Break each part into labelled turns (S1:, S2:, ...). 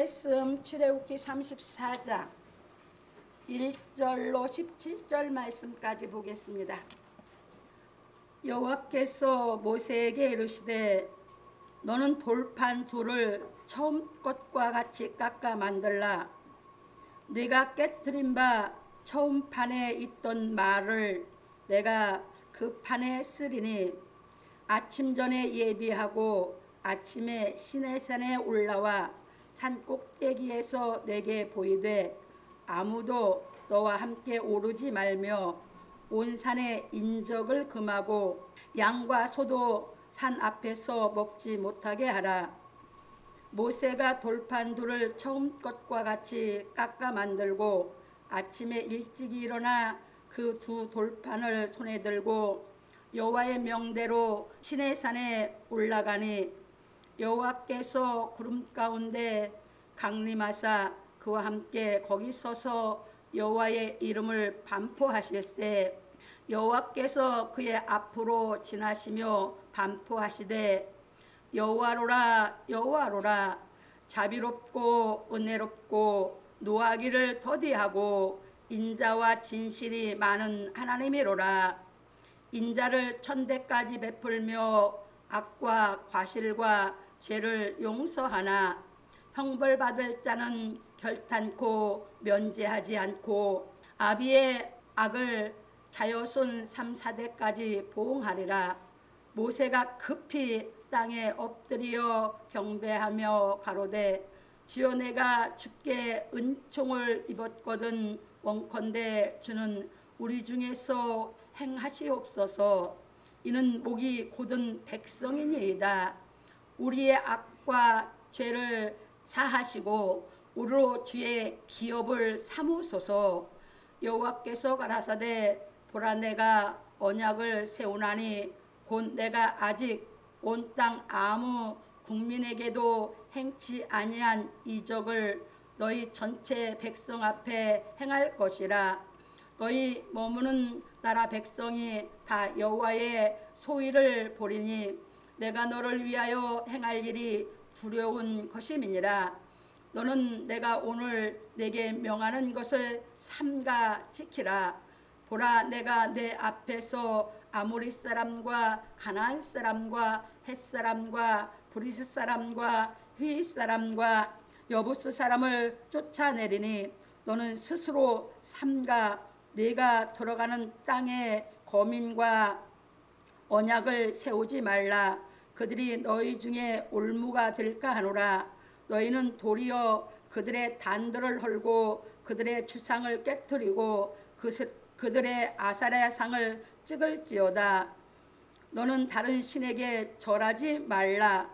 S1: 말씀 출애굽기 34장 1절로 17절 말씀까지 보겠습니다. 여호와께서 모세에게 이르시되 너는 돌판 둘을 처음 것과 같이 깎아 만들라. 네가 깨뜨린 바 처음 판에 있던 말을 내가 그 판에 쓰리니 아침 전에 예비하고 아침에 시내산에 올라와 산 꼭대기에서 내게 보이되 아무도 너와 함께 오르지 말며 온 산에 인적을 금하고 양과 소도 산 앞에서 먹지 못하게 하라. 모세가 돌판 둘을 처음 것과 같이 깎아 만들고 아침에 일찍이 일어나 그 두 돌판을 손에 들고 여호와의 명대로 시내산에 올라가니 여호와께서 구름 가운데 강림하사 그와 함께 거기 서서 여호와의 이름을 반포하실세. 여호와께서 그의 앞으로 지나시며 반포하시되 여호와로라 여호와로라 자비롭고 은혜롭고 노하기를 더디하고 인자와 진실이 많은 하나님이로라. 인자를 천대까지 베풀며 악과 과실과 죄를 용서하나 형벌받을 자는 결탄코 면제하지 않고 아비의 악을 자여손 3, 4대까지 보응하리라. 모세가 급히 땅에 엎드려 경배하며 가로되 주여 내가 주께 은총을 입었거든 원컨대 주는 우리 중에서 행하시옵소서. 이는 목이 곧은 백성이니이다. 우리의 악과 죄를 사하시고 우리로 주의 기업을 삼으소서. 여호와께서 가라사대 보라 내가 언약을 세우나니 곧 내가 아직 온 땅 아무 국민에게도 행치 아니한 이적을 너희 전체 백성 앞에 행할 것이라. 너희 머무는 나라 백성이 다 여호와의 소위를 보리니 내가 너를 위하여 행할 일이 두려운 것임이니라. 너는 내가 오늘 내게 명하는 것을 삼가 지키라. 보라 내가 내 앞에서 아모리 사람과 가나안 사람과 헷 사람과 브리스 사람과 휘 사람과 여부스 사람을 쫓아내리니 너는 스스로 삼가 네가 들어가는 땅에 거민과 언약을 세우지 말라. 그들이 너희 중에 올무가 될까 하노라. 너희는 도리어 그들의 단들을 헐고 그들의 주상을 깨뜨리고 그들의 아사랴 상을 찍을지어다. 너는 다른 신에게 절하지 말라.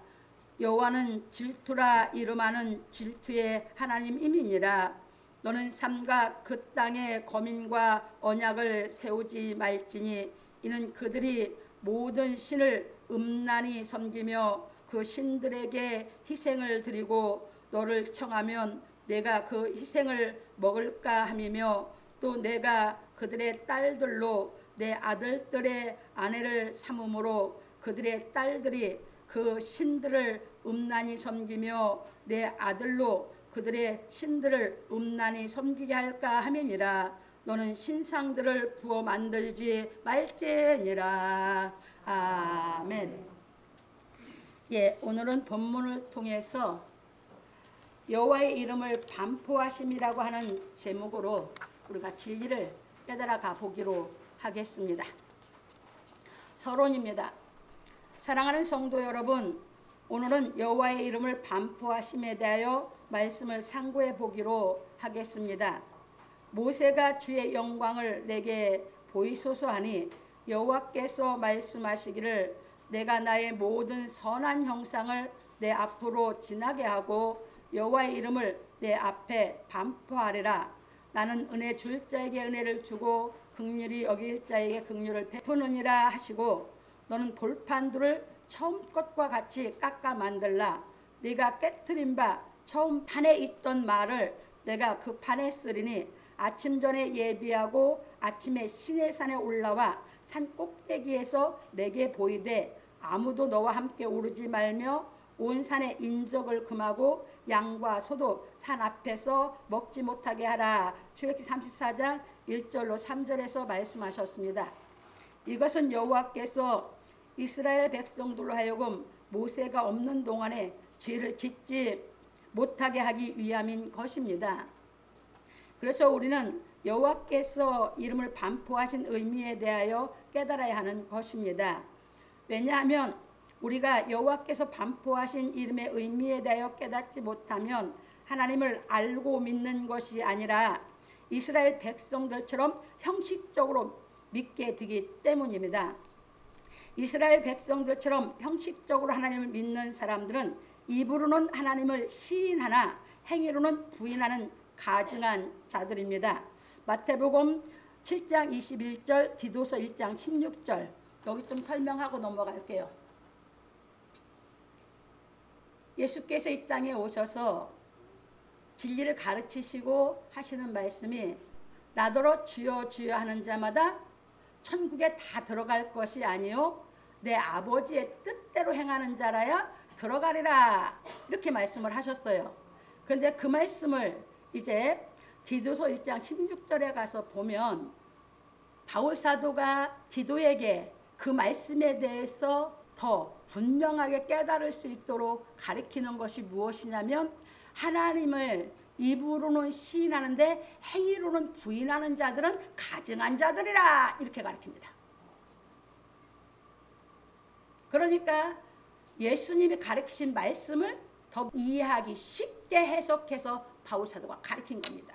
S1: 여호와는 질투라 이름하는 질투의 하나님임이니라. 너는 삼가 그 땅에 거민과 언약을 세우지 말지니 이는 그들이 모든 신을 음란히 섬기며 그 신들에게 희생을 드리고 너를 청하면 내가 그 희생을 먹을까 함이며 또 내가 그들의 딸들로 내 아들들의 아내를 삼음으로 그들의 딸들이 그 신들을 음란히 섬기며 내 아들로 그들의 신들을 음란히 섬기게 할까 함이니라. 너는 신상들을 부어 만들지 말지니라. 아멘. 예, 오늘은 본문을 통해서 여호와의 이름을 반포하심이라고 하는 제목으로 우리가 진리를 깨달아 보기로 하겠습니다. 서론입니다. 사랑하는 성도 여러분, 오늘은 여호와의 이름을 반포하심에 대하여 말씀을 상고해 보기로 하겠습니다. 모세가 주의 영광을 내게 보이소서 하니 여호와께서 말씀하시기를 내가 나의 모든 선한 형상을 내 앞으로 지나게 하고 여호와의 이름을 내 앞에 반포하리라. 나는 은혜 줄 자에게 은혜를 주고 긍휼히 여길 자에게 긍휼을 베푸느니라 하시고 너는 돌판들을 처음 것과 같이 깎아 만들라. 네가 깨뜨린 바 처음 판에 있던 말을 내가 그 판에 쓰리니 아침 전에 예비하고 아침에 시내산에 올라와 산 꼭대기에서 내게 보이되 아무도 너와 함께 오르지 말며 온 산의 인적을 금하고 양과 소도 산 앞에서 먹지 못하게 하라. 출애굽기 34장 1절로 3절에서 말씀하셨습니다. 이것은 여호와께서 이스라엘 백성들로 하여금 모세가 없는 동안에 죄를 짓지 못하게 하기 위함인 것입니다. 그래서 우리는 여호와께서 이름을 반포하신 의미에 대하여 깨달아야 하는 것입니다. 왜냐하면 우리가 여호와께서 반포하신 이름의 의미에 대하여 깨닫지 못하면 하나님을 알고 믿는 것이 아니라 이스라엘 백성들처럼 형식적으로 믿게 되기 때문입니다. 이스라엘 백성들처럼 형식적으로 하나님을 믿는 사람들은 입으로는 하나님을 시인하나 행위로는 부인하는 가증한 자들입니다. 마태복음 7장 21절, 디도서 1장 16절 여기 좀 설명하고 넘어갈게요. 예수께서 이 땅에 오셔서 진리를 가르치시고 하시는 말씀이 나더러 주여 주여 하는 자마다 천국에 다 들어갈 것이 아니요 내 아버지의 뜻대로 행하는 자라야 들어가리라, 이렇게 말씀을 하셨어요. 그런데 그 말씀을 이제 디도서 1장 16절에 가서 보면 바울 사도가 디도에게 그 말씀에 대해서 더 분명하게 깨달을 수 있도록 가르치는 것이 무엇이냐면 하나님을 입으로는 시인하는데 행위로는 부인하는 자들은 가증한 자들이라, 이렇게 가르칩니다. 그러니까 예수님이 가르치신 말씀을 더 이해하기 쉽게 해석해서 바울 사도가 가르친 겁니다.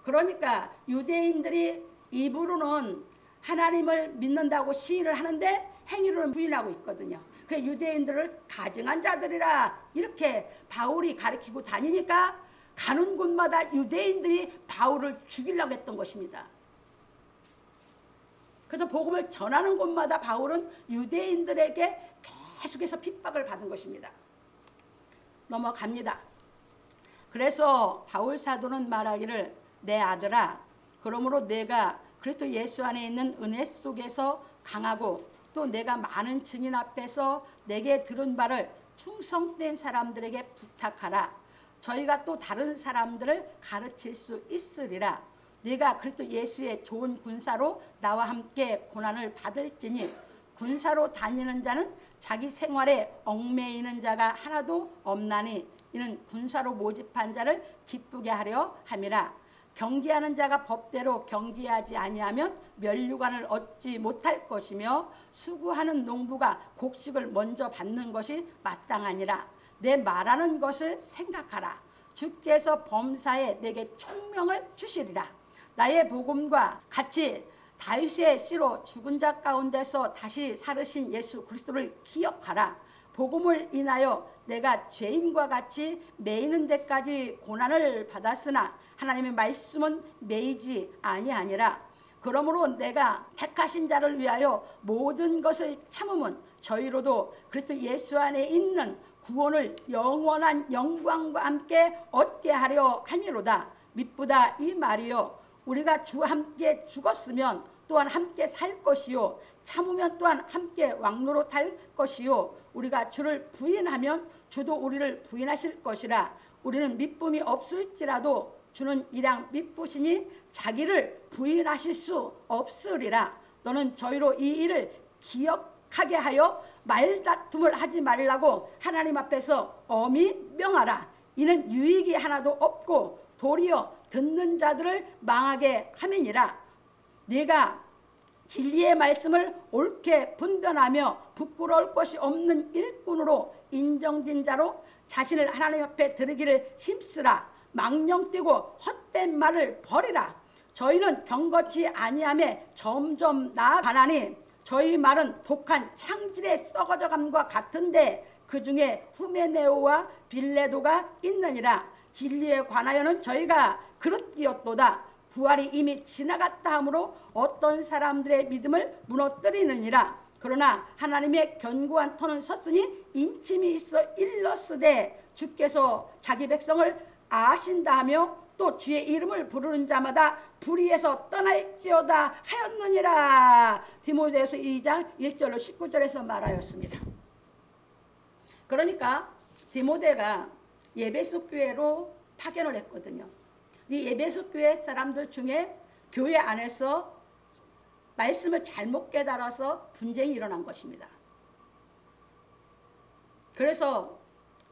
S1: 그러니까 유대인들이 입으로는 하나님을 믿는다고 시인을 하는데 행위로는 부인하고 있거든요. 그 유대인들을 가증한 자들이라 이렇게 바울이 가르치고 다니니까 가는 곳마다 유대인들이 바울을 죽이려고 했던 것입니다. 그래서 복음을 전하는 곳마다 바울은 유대인들에게 계속해서 핍박을 받은 것입니다. 넘어갑니다. 그래서 바울 사도는 말하기를 내 아들아, 그러므로 내가 그리스도 예수 안에 있는 은혜 속에서 강하고 또 내가 많은 증인 앞에서 내게 들은 바를 충성된 사람들에게 부탁하라. 저희가 또 다른 사람들을 가르칠 수 있으리라. 네가 그리스도 예수의 좋은 군사로 나와 함께 고난을 받을지니 군사로 다니는 자는 자기 생활에 얽매이는 자가 하나도 없나니 이는 군사로 모집한 자를 기쁘게 하려 함이라. 경기하는 자가 법대로 경기하지 아니하면 면류관을 얻지 못할 것이며 수구하는 농부가 곡식을 먼저 받는 것이 마땅하니라. 내 말하는 것을 생각하라. 주께서 범사에 내게 총명을 주시리라. 나의 복음과 같이 다윗의 씨로 죽은 자 가운데서 다시 살으신 예수 그리스도를 기억하라. 복음을 인하여 내가 죄인과 같이 매이는 데까지 고난을 받았으나 하나님의 말씀은 매이지 아니하니라. 그러므로 내가 택하신 자를 위하여 모든 것을 참음은 저희로도 그리스도 예수 안에 있는 구원을 영원한 영광과 함께 얻게 하려 함이로다. 미쁘다 이 말이요, 우리가 주와 함께 죽었으면 또한 함께 살 것이요, 참으면 또한 함께 왕노로 탈 것이요, 우리가 주를 부인하면 주도 우리를 부인하실 것이라. 우리는 미쁨이 없을지라도 주는 이랑 미쁘시니 자기를 부인하실 수 없으리라. 너는 저희로 이 일을 기억하게 하여 말다툼을 하지 말라고 하나님 앞에서 엄히 명하라. 이는 유익이 하나도 없고 도리어 듣는 자들을 망하게 함이니라. 네가 진리의 말씀을 옳게 분별하며 부끄러울 것이 없는 일꾼으로 인정된 자로 자신을 하나님 앞에 드리기를 힘쓰라. 망령되고 헛된 말을 버리라. 저희는 경거치 아니함에 점점 나아가나니 저희 말은 독한 창질의 썩어져감과 같은데 그 중에 후메네오와 빌레도가 있느니라. 진리에 관하여는 저희가 그릇되었도다. 부활이 이미 지나갔다 하므로 어떤 사람들의 믿음을 무너뜨리느니라. 그러나 하나님의 견고한 터는 섰으니 인침이 있어 일렀으되 주께서 자기 백성을 아신다 하며 또 주의 이름을 부르는 자마다 불의에서 떠날지어다 하였느니라. 디모데후서 2장 1절로 19절에서 말하였습니다. 그러니까 디모데가 예배소 교회로 파견을 했거든요. 이 예배소 교회 사람들 중에 교회 안에서 말씀을 잘못 깨달아서 분쟁이 일어난 것입니다. 그래서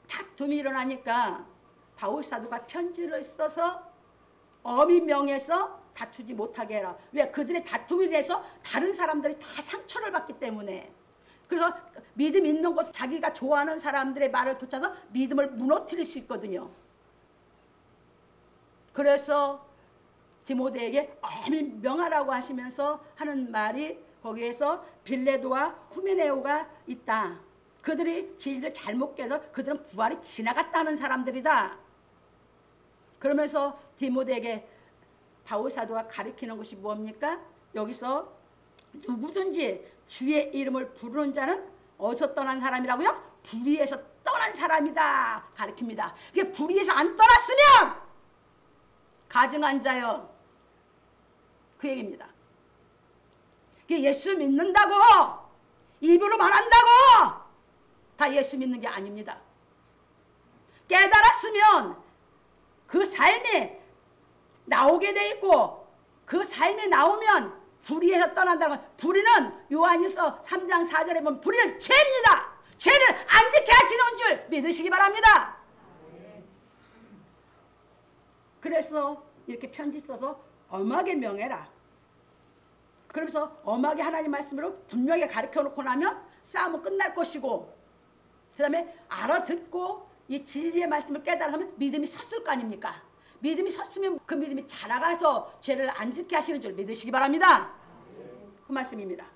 S1: 다툼이 일어나니까 바울 사도가 편지를 써서 엄히 명해서 다투지 못하게 해라. 왜? 그들의 다툼을 인해서 다른 사람들이 다 상처를 받기 때문에. 그래서 믿음 있는 것, 자기가 좋아하는 사람들의 말을 쫓아서 믿음을 무너뜨릴 수 있거든요. 그래서 디모데에게 엄히 명하라고 하시면서 하는 말이 거기에서 빌레도와 후메네오가 있다. 그들이 진리를 잘못 깨서 그들은 부활이 지나갔다는 사람들이다. 그러면서 디모데에게 바울 사도가 가리키는 것이 뭡니까? 여기서 누구든지 주의 이름을 부르는 자는 어디서 떠난 사람이라고요? 불의에서 떠난 사람이다 가리킵니다. 이게 불의에서 안 떠났으면 가증한 자여, 그 얘기입니다. 이게 예수 믿는다고 입으로 말한다고 다 예수 믿는 게 아닙니다. 깨달았으면 그 삶이 나오게 돼 있고 그 삶이 나오면 불의에서 떠난다는 건, 불의는 요한일서 3장 4절에 보면 불의는 죄입니다. 죄를 안 지게 하시는 줄 믿으시기 바랍니다. 그래서 이렇게 편지 써서 엄하게 명해라. 그러면서 엄하게 하나님 말씀으로 분명히 가르쳐 놓고 나면 싸움은 끝날 것이고, 그 다음에 알아듣고 이 진리의 말씀을 깨달으면 믿음이 섰을 거 아닙니까? 믿음이 섰으면 그 믿음이 자라가서 죄를 안 짓게 하시는 줄 믿으시기 바랍니다. 그 말씀입니다.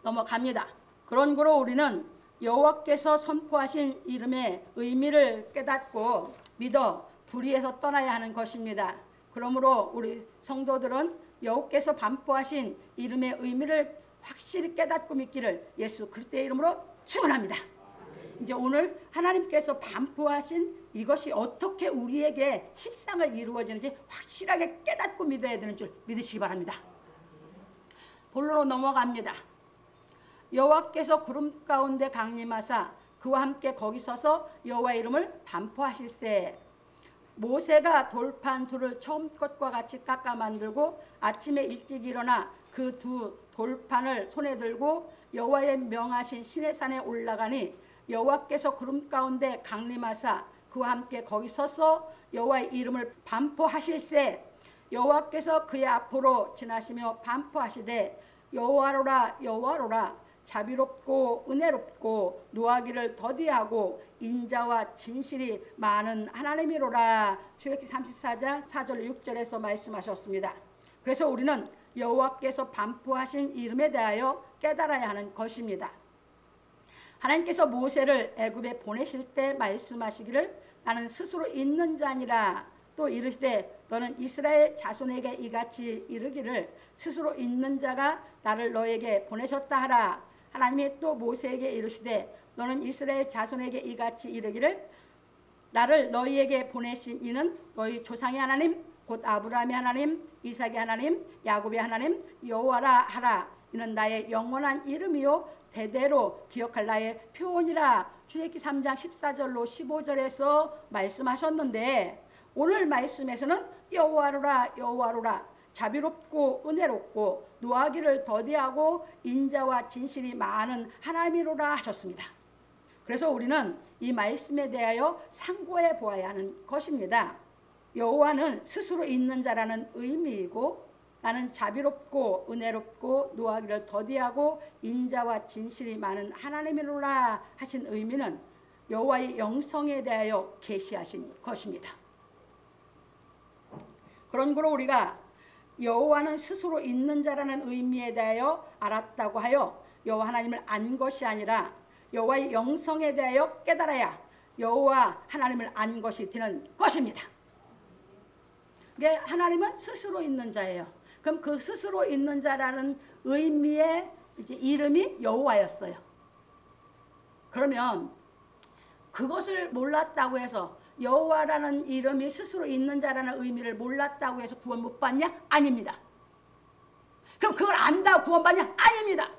S1: 넘어갑니다. 그런 거로 우리는 여호와께서 선포하신 이름의 의미를 깨닫고 믿어 불의에서 떠나야 하는 것입니다. 그러므로 우리 성도들은 여호와께서 반포하신 이름의 의미를 확실히 깨닫고 믿기를 예수 그리스도의 이름으로 축원합니다. 이제 오늘 하나님께서 반포하신 이것이 어떻게 우리에게 실상을 이루어지는지 확실하게 깨닫고 믿어야 되는 줄 믿으시기 바랍니다. 본론으로 넘어갑니다. 여호와께서 구름 가운데 강림하사 그와 함께 거기 서서 여호와의 이름을 반포하실세. 모세가 돌판 둘을 처음 것과 같이 깎아 만들고 아침에 일찍 일어나 그 두 돌판을 손에 들고 여호와의 명하신 시내산에 올라가니 여호와께서 구름 가운데 강림하사 그와 함께 거기 서서 여호와의 이름을 반포하실세. 여호와께서 그의 앞으로 지나시며 반포하시되 여호와로라 여호와로라 자비롭고 은혜롭고 노하기를 더디하고 인자와 진실이 많은 하나님이로라. 출애굽기 34장 4절 6절에서 말씀하셨습니다. 그래서 우리는 여호와께서 반포하신 이름에 대하여 깨달아야 하는 것입니다. 하나님께서 모세를 애굽에 보내실 때 말씀하시기를 나는 스스로 있는 자니라. 또 이르시되 너는 이스라엘 자손에게 이같이 이르기를 스스로 있는 자가 나를 너에게 보내셨다 하라. 하나님이 또 모세에게 이르시되 너는 이스라엘 자손에게 이같이 이르기를 나를 너희에게 보내신 이는 너희 조상의 하나님 곧 아브라함의 하나님 이삭의 하나님 야곱의 하나님 여호와라 하라. 이는 나의 영원한 이름이요 대대로 기억할 나의 표언이라. 출애굽기 3장 14절로 15절에서 말씀하셨는데 오늘 말씀에서는 여호와로라 여호와로라 자비롭고 은혜롭고 노하기를 더디하고 인자와 진실이 많은 하나님이로라 하셨습니다. 그래서 우리는 이 말씀에 대하여 상고해 보아야 하는 것입니다. 여호와는 스스로 있는 자라는 의미이고 나는 자비롭고 은혜롭고 노하기를 더디하고 인자와 진실이 많은 하나님이로라 하신 의미는 여호와의 영성에 대하여 계시하신 것입니다. 그런 거로 우리가 여호와는 스스로 있는 자라는 의미에 대하여 알았다고 하여 여호와 하나님을 안 것이 아니라 여호와의 영성에 대하여 깨달아야 여호와 하나님을 안 것이 되는 것입니다. 하나님은 스스로 있는 자예요. 그럼 그 스스로 있는 자라는 의미의 이제 이름이 여호와였어요. 그러면 그것을 몰랐다고 해서 여호와라는 이름이 스스로 있는 자라는 의미를 몰랐다고 해서 구원 못 받냐? 아닙니다. 그럼 그걸 안다고 구원 받냐? 아닙니다.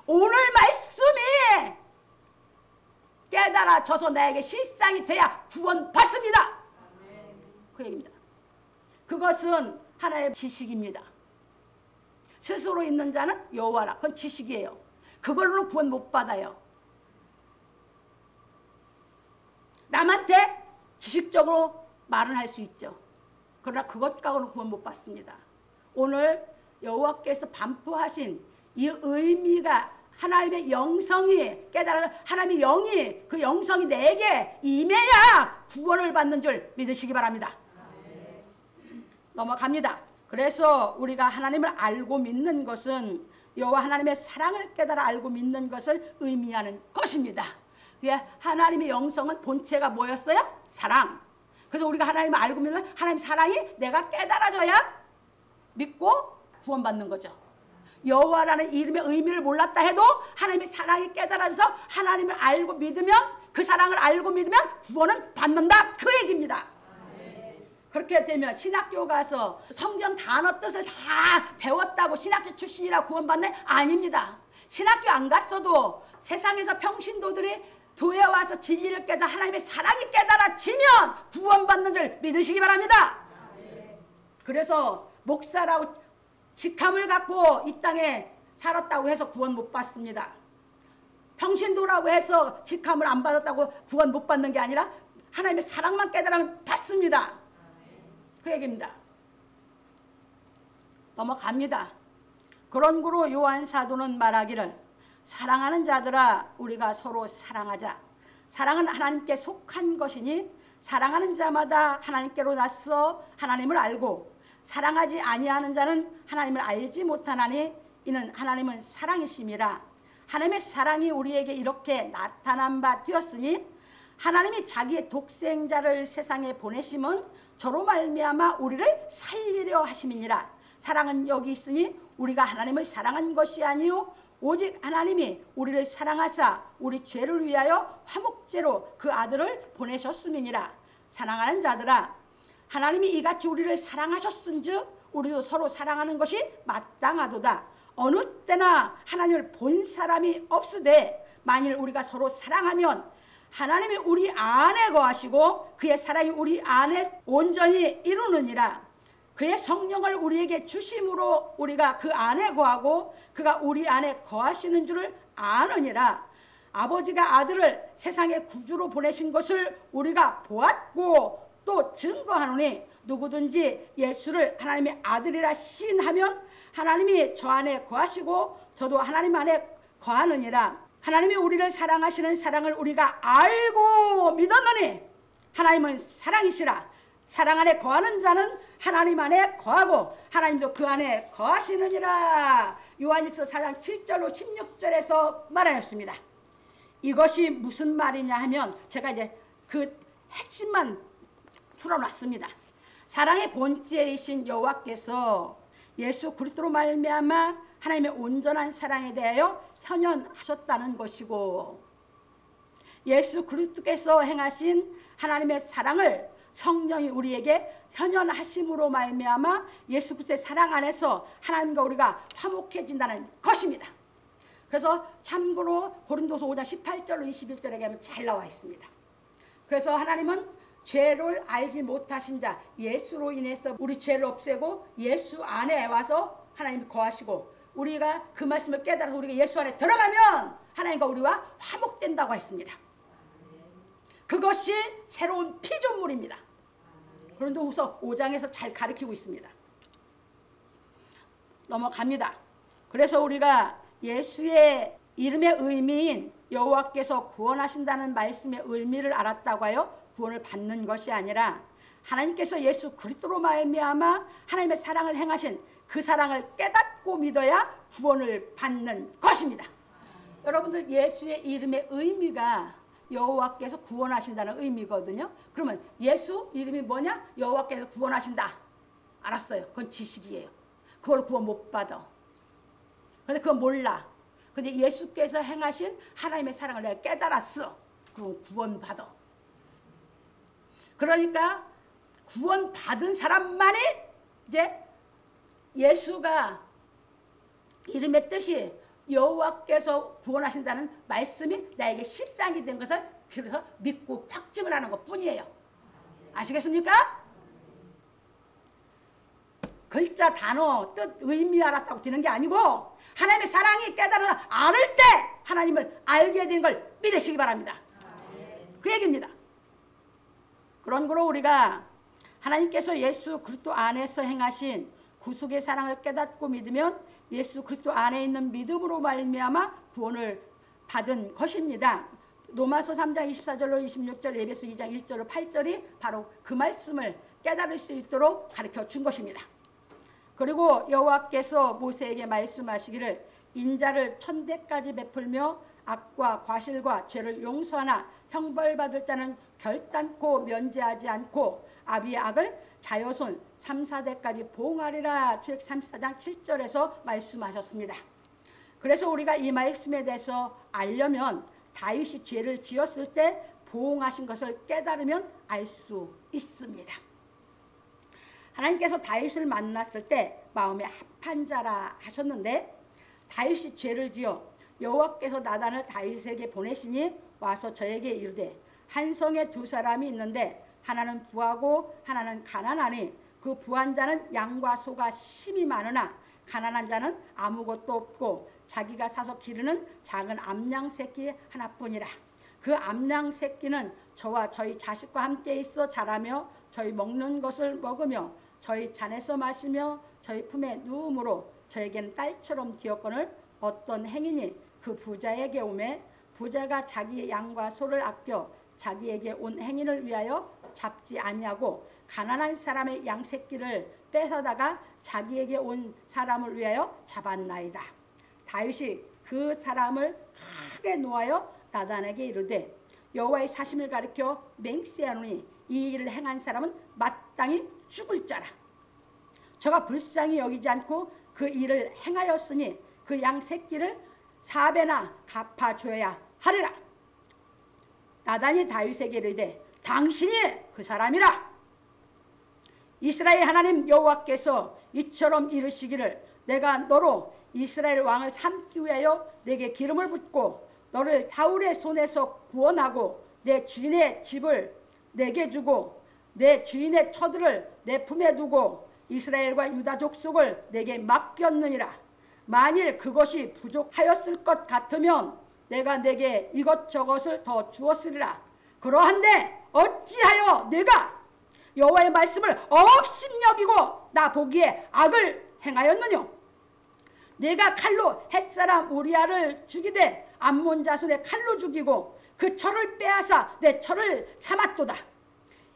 S1: 오늘 말씀이 깨달아져서 나에게 실상이 돼야 구원받습니다. 그 얘기입니다. 그것은 하나의 지식입니다. 스스로 있는 자는 여호와라. 그건 지식이에요. 그걸로는 구원 못 받아요. 남한테 지식적으로 말은 할 수 있죠. 그러나 그것 가고는 구원 못 받습니다. 오늘 여호와께서 반포하신 이 의미가 하나님의 영성이 깨달아서 하나님의 영이 그 영성이 내게 임해야 구원을 받는 줄 믿으시기 바랍니다. 넘어갑니다. 그래서 우리가 하나님을 알고 믿는 것은 여호와 하나님의 사랑을 깨달아 알고 믿는 것을 의미하는 것입니다. 하나님의 영성은 본체가 뭐였어요? 사랑. 그래서 우리가 하나님을 알고 믿는 하나님 사랑이 내가 깨달아져야 믿고 구원받는 거죠. 여호와라는 이름의 의미를 몰랐다 해도 하나님의 사랑이 깨달아져서 하나님을 알고 믿으면 그 사랑을 알고 믿으면 구원은 받는다. 그 얘기입니다. 그렇게 되면 신학교 가서 성경 단어 뜻을 다 배웠다고 신학교 출신이라 구원받네? 아닙니다. 신학교 안 갔어도 세상에서 평신도들이 교회에 와서 진리를 깨달아 하나님의 사랑이 깨달아지면 구원받는 줄 믿으시기 바랍니다. 그래서 목사라고 직함을 갖고 이 땅에 살았다고 해서 구원 못 받습니다. 평신도라고 해서 직함을 안 받았다고 구원 못 받는 게 아니라 하나님의 사랑만 깨달으면 받습니다. 그 얘기입니다. 넘어갑니다. 그런 구로 요한 사도는 말하기를 사랑하는 자들아 우리가 서로 사랑하자. 사랑은 하나님께 속한 것이니 사랑하는 자마다 하나님께로 나서 하나님을 알고 사랑하지 아니하는 자는 하나님을 알지 못하나니 이는 하나님은 사랑이심이라. 하나님의 사랑이 우리에게 이렇게 나타난 바 되었으니 하나님이 자기의 독생자를 세상에 보내심은 저로 말미암아 우리를 살리려 하심이니라. 사랑은 여기 있으니 우리가 하나님을 사랑한 것이 아니요 오직 하나님이 우리를 사랑하사 우리 죄를 위하여 화목제로 그 아들을 보내셨음이니라. 사랑하는 자들아 하나님이 이같이 우리를 사랑하셨은즉 우리도 서로 사랑하는 것이 마땅하도다. 어느 때나 하나님을 본 사람이 없으되 만일 우리가 서로 사랑하면 하나님이 우리 안에 거하시고 그의 사랑이 우리 안에 온전히 이루느니라. 그의 성령을 우리에게 주심으로 우리가 그 안에 거하고 그가 우리 안에 거하시는 줄을 아느니라. 아버지가 아들을 세상의 구주로 보내신 것을 우리가 보았고 또 증거하노니 누구든지 예수를 하나님의 아들이라 시인하면 하나님이 저 안에 거하시고 저도 하나님 안에 거하느니라. 하나님이 우리를 사랑하시는 사랑을 우리가 알고 믿었느니 하나님은 사랑이시라. 사랑 안에 거하는 자는 하나님 안에 거하고 하나님도 그 안에 거하시느니라. 요한일서 4장 7절로 16절에서 말하였습니다. 이것이 무슨 말이냐 하면 제가 이제 그 핵심만 풀어놨습니다. 사랑의 본체이신 여호와께서 예수 그리스도로 말미암아 하나님의 온전한 사랑에 대하여 현현하셨다는 것이고 예수 그리스도께서 행하신 하나님의 사랑을 성령이 우리에게 현현하심으로 말미암아 예수 그리스도의 사랑 안에서 하나님과 우리가 화목해진다는 것입니다. 그래서 참고로 고린도서 5장 18절로 21절에 가면 잘 나와 있습니다. 그래서 하나님은 죄를 알지 못하신 자 예수로 인해서 우리 죄를 없애고 예수 안에 와서 하나님이 거하시고 우리가 그 말씀을 깨달아서 우리가 예수 안에 들어가면 하나님과 우리와 화목된다고 했습니다. 그것이 새로운 피조물입니다. 고린도후서 5장에서 잘 가르치고 있습니다. 넘어갑니다. 그래서 우리가 예수의 이름의 의미인 여호와께서 구원하신다는 말씀의 의미를 알았다고 하여 구원을 받는 것이 아니라 하나님께서 예수 그리스도로 말미암아 하나님의 사랑을 행하신 그 사랑을 깨닫고 믿어야 구원을 받는 것입니다. 여러분들 예수의 이름의 의미가 여호와께서 구원하신다는 의미거든요. 그러면 예수 이름이 뭐냐? 여호와께서 구원하신다. 알았어요. 그건 지식이에요. 그걸 구원 못 받아. 근데 그건 몰라. 근데 예수께서 행하신 하나님의 사랑을 내가 깨달았어. 그럼 구원 받아. 그러니까 구원 받은 사람만이 이제 예수가 이름의 뜻이 여호와께서 구원하신다는 말씀이 나에게 실상이 된 것을 그래서 믿고 확증을 하는 것뿐이에요. 아시겠습니까? 글자, 단어, 뜻, 의미 알았다고 되는 게 아니고 하나님의 사랑이 깨달아 알을 때 하나님을 알게 된 걸 믿으시기 바랍니다. 그 얘기입니다. 그런 거로 우리가 하나님께서 예수 그리스도 안에서 행하신 구속의 사랑을 깨닫고 믿으면 예수 그리스도 안에 있는 믿음으로 말미암아 구원을 받은 것입니다. 로마서 3장 24절로 26절, 에베소 2장 1절로 8절이 바로 그 말씀을 깨달을 수 있도록 가르쳐 준 것입니다. 그리고 여호와께서 모세에게 말씀하시기를 인자를 천대까지 베풀며 악과 과실과 죄를 용서하나 형벌받을 자는 결단코 면제하지 않고 아비의 악을 자손 3, 4대까지 보응하리라. 출애굽기 34장 7절에서 말씀하셨습니다. 그래서 우리가 이 말씀에 대해서 알려면 다윗이 죄를 지었을 때 보응하신 것을 깨달으면 알 수 있습니다. 하나님께서 다윗을 만났을 때 마음에 합한 자라 하셨는데 다윗이 죄를 지어 여호와께서 나단을 다윗에게 보내시니 와서 저에게 이르되 한 성에 두 사람이 있는데 하나는 부하고 하나는 가난하니 그 부한 자는 양과 소가 심이 많으나 가난한 자는 아무것도 없고 자기가 사서 기르는 작은 암양 새끼 하나뿐이라. 그 암양 새끼는 저와 저희 자식과 함께 있어 자라며 저희 먹는 것을 먹으며 저희 잔에서 마시며 저희 품에 누움으로 저에게는 딸처럼 되었거늘 어떤 행인이 그 부자에게 오매 부자가 자기의 양과 소를 아껴 자기에게 온 행인을 위하여 잡지 아니하고 가난한 사람의 양 새끼를 뺏어다가 자기에게 온 사람을 위하여 잡았나이다. 다윗이 그 사람을 크게 노하여 나단에게 이르되 여호와의 사심을 가리켜 맹세하노니 이 일을 행한 사람은 마땅히 죽을 자라. 저가 불쌍히 여기지 않고 그 일을 행하였으니 그 양 새끼를 4배나 갚아줘야 하리라. 나단이 다윗에게 이르되 당신이 그 사람이라. 이스라엘 하나님 여호와께서 이처럼 이르시기를 내가 너로 이스라엘 왕을 삼기 위하여 내게 기름을 붓고 너를 사울의 손에서 구원하고 내 주인의 집을 내게 주고 내 주인의 처들을 내 품에 두고 이스라엘과 유다 족속을 내게 맡겼느니라. 만일 그것이 부족하였을 것 같으면 내가 내게 이것저것을 더 주었으리라. 그러한데 어찌하여 내가 여호와의 말씀을 업신여기고 나 보기에 악을 행하였느냐. 내가 칼로 햇사람 우리아를 죽이되 암몬 자손의 칼로 죽이고 그 철을 빼앗아 내 철을 삼았도다.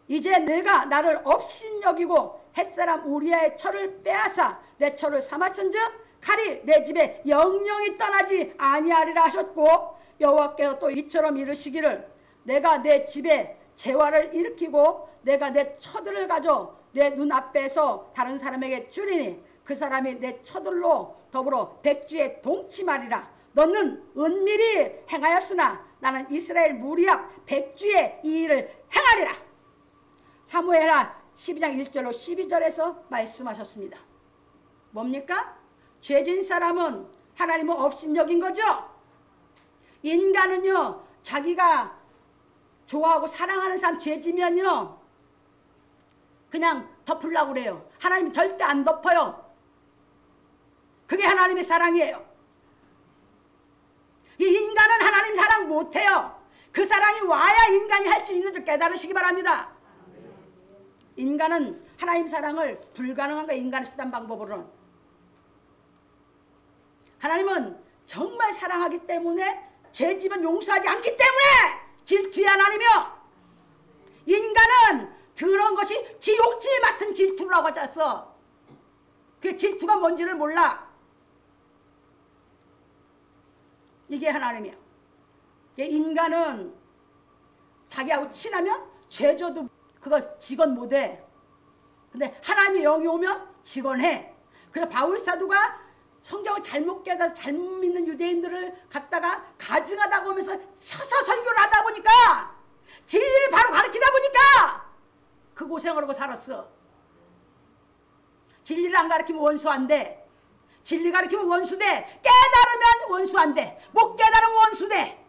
S1: 이제 내가 나를 업신여기고 햇사람 우리아의 철을 빼앗아 내 철을 삼았은즉 칼이 내 집에 영영이 떠나지 아니하리라 하셨고 여호와께서 또 이처럼 이르시기를 내가 내 집에 재화를 일으키고 내가 내 처들을 가져 내 눈앞에서 다른 사람에게 주리니 그 사람이 내 처들로 더불어 백주에 동침하리라. 너는 은밀히 행하였으나 나는 이스라엘 무리 앞 백주에 이 일을 행하리라. 사무엘하 12장 1절로 12절에서 말씀하셨습니다. 뭡니까? 죄진 사람은 하나님을 업신여긴 거죠. 인간은요 자기가 좋아하고 사랑하는 사람 죄지면요 그냥 덮으려고 그래요. 하나님 절대 안 덮어요. 그게 하나님의 사랑이에요. 이 인간은 하나님 사랑 못해요. 그 사랑이 와야 인간이 할 수 있는 줄 깨달으시기 바랍니다. 인간은 하나님 사랑을 불가능한 거예요. 인간의 수단 방법으로는. 하나님은 정말 사랑하기 때문에 죄지면 용서하지 않기 때문에 질투의 하나님이요. 인간은 더러운 것이 지 욕질 맡은 질투를 하고 잤어. 그 질투가 뭔지를 몰라. 이게 하나님이야. 인간은 자기하고 친하면 죄져도 그거 직언 못해. 근데 하나님의 영이 오면 직언해. 그래서 바울 사도가 성경을 잘못 깨달아 잘못 믿는 유대인들을 갖다가 가증하다고 하면서 쳐서 설교를 하다 보니까 진리를 바로 가르치다 보니까 그 고생을 하고 살았어. 진리를 안 가르치면 원수한데 진리 가르치면 원수돼. 깨달으면 원수 안 돼. 못 깨달으면 원수돼.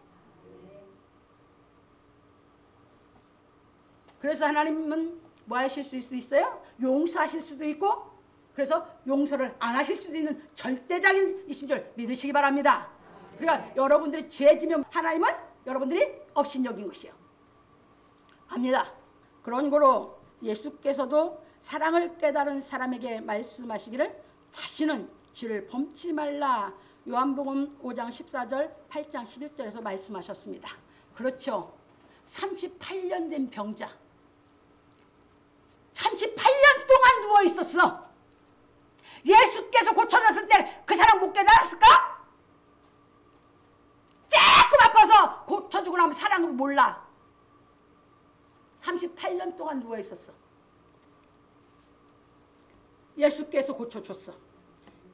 S1: 그래서 하나님은 뭐 하실 수도 있어요? 용서하실 수도 있고, 그래서 용서를 안 하실 수도 있는 절대적인 이신 줄 믿으시기 바랍니다. 그러니까 여러분들이 죄 지면 하나님은 여러분들이 업신여긴 것이요. 갑니다. 그런 거로 예수께서도 사랑을 깨달은 사람에게 말씀하시기를 다시는 죄를 범치 말라. 요한복음 5장 14절 8장 11절에서 말씀하셨습니다. 그렇죠. 38년 된 병자, 38년 동안 누워 있었어. 예수께서 고쳐졌을 때 그 사람 못 깨달았을까? 조금 아파서 고쳐주고 나면 사랑을 몰라. 38년 동안 누워 있었어. 예수께서 고쳐줬어.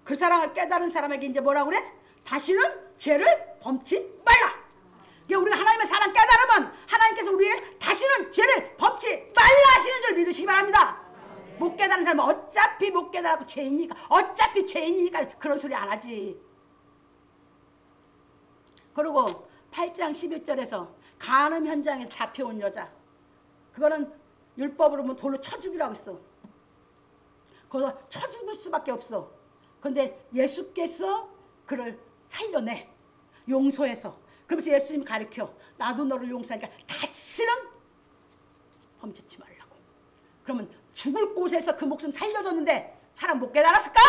S1: 그 사랑을 깨달은 사람에게 이제 뭐라고 그래? 다시는 죄를 범치 말라. 우리가 하나님의 사랑 깨달으면 하나님께서 우리에게 다시는 죄를 범치 말라 하시는 줄 믿으시기 바랍니다. 못 깨달은 사람은 어차피 못 깨달았고 죄인이니까, 어차피 죄인이니까 그런 소리 안 하지. 그리고 8장 11절에서 간음 현장에서 잡혀온 여자, 그거는 율법으로 보면 돌로 쳐 죽이라고 했어. 거기서 쳐 죽을 수밖에 없어. 그런데 예수께서 그를 살려내, 용서해서. 그러면서 예수님이 가르쳐, 나도 너를 용서하니까 다시는 범죄치 말라고. 그러면 죽을 곳에서 그 목숨 살려줬는데 사람 못 깨달았을까?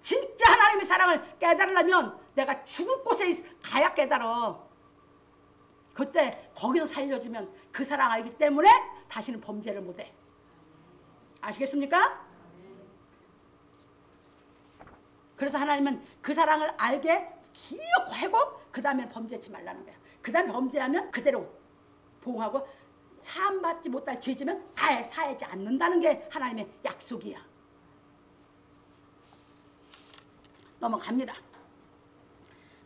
S1: 진짜 하나님의 사랑을 깨달으려면 내가 죽을 곳에 가야 깨달아. 그때 거기서 살려주면 그 사랑 알기 때문에 다시는 범죄를 못해. 아시겠습니까? 그래서 하나님은 그 사랑을 알게 기어코 하고 그 다음에 범죄치 말라는 거야. 그 다음에 범죄하면 그대로 보호하고 사함받지 못할 죄지면 아예 사하지 않는다는 게 하나님의 약속이야. 넘어갑니다.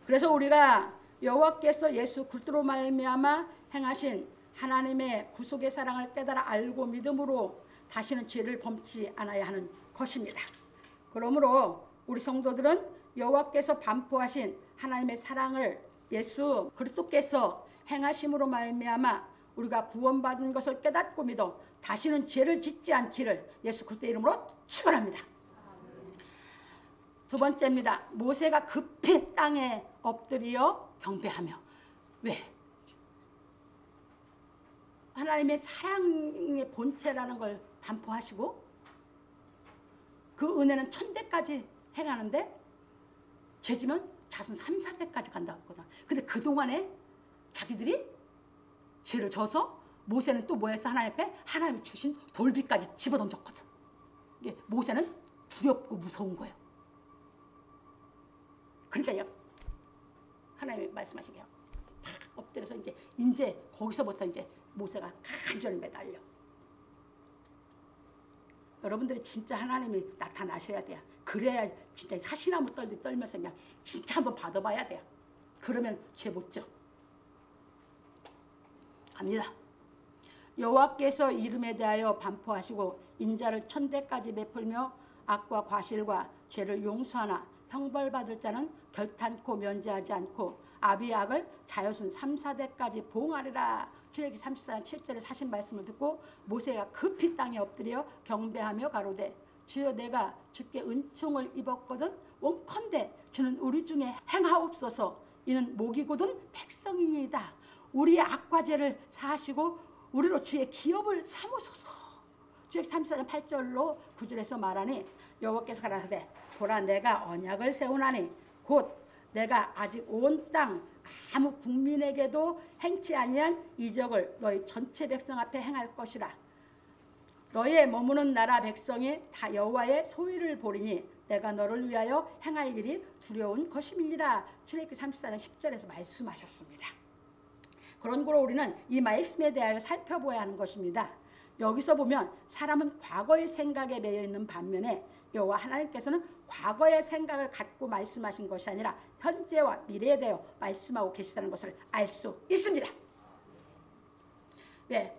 S1: 그래서 우리가 여호와께서 예수 그리스도로 말미암아 행하신 하나님의 구속의 사랑을 깨달아 알고 믿음으로 다시는 죄를 범치 않아야 하는 것입니다. 그러므로 우리 성도들은 여호와께서 반포하신 하나님의 사랑을 예수 그리스도께서 행하심으로 말미암아 우리가 구원받은 것을 깨닫고 믿어 다시는 죄를 짓지 않기를 예수 그리스도의 이름으로 축원합니다. 두 번째입니다. 모세가 급히 땅에 엎드려 경배하며. 왜? 하나님의 사랑의 본체라는 걸 반포하시고 그 은혜는 천대까지 행하는데 죄지면 자손 3, 4대까지 간다고 했거든. 근데 그동안에 자기들이 죄를 져서 모세는 또 뭐 했어? 하나님 앞에 하나님이 주신 돌비까지 집어던졌거든. 이게 모세는 두렵고 무서운 거예요. 그러니까 하나님이 말씀하시게 탁 엎드려서 이제 거기서부터 이제 모세가 간절히 매달려. 여러분들이 진짜 하나님이 나타나셔야 돼요. 그래야 진짜 사시나무 떨면서 그냥 진짜 한번 받아봐야 돼요. 그러면 죄 못 져. 갑니다. 여호와께서 이름에 대하여 반포하시고 인자를 천대까지 베풀며 악과 과실과 죄를 용서하나 형벌받을 자는 결탄코 면제하지 않고 아비악을 자여순 3, 4대까지 보응하리라. 출애굽기 34장 7절에 하신 말씀을 듣고 모세가 급히 땅에 엎드려 경배하며 가로되 주여 내가 주께 은총을 입었거든 원컨대 주는 우리 중에 행하옵소서. 이는 목이 곧은 백성이니이다. 우리의 악과 죄를 사하시고 우리로 주의 기업을 삼으소서. 출애굽기 34장 8절로 9절에서 말하니 여호와께서 가라사대 보라 내가 언약을 세우나니 곧 내가 아직 온 땅 아무 국민에게도 행치 아니한 이적을 너희 전체 백성 앞에 행할 것이라. 너희의 머무는 나라 백성이 다 여호와의 소위를 보리니 내가 너를 위하여 행할 일이 두려운 것임이니라. 출애굽기 34장 10절에서 말씀하셨습니다. 그런 거로 우리는 이 말씀에 대하여 살펴보아야 하는 것입니다. 여기서 보면 사람은 과거의 생각에 매여 있는 반면에 여호와 하나님께서는 과거의 생각을 갖고 말씀하신 것이 아니라 현재와 미래에 대하여 말씀하고 계시다는 것을 알 수 있습니다. 왜?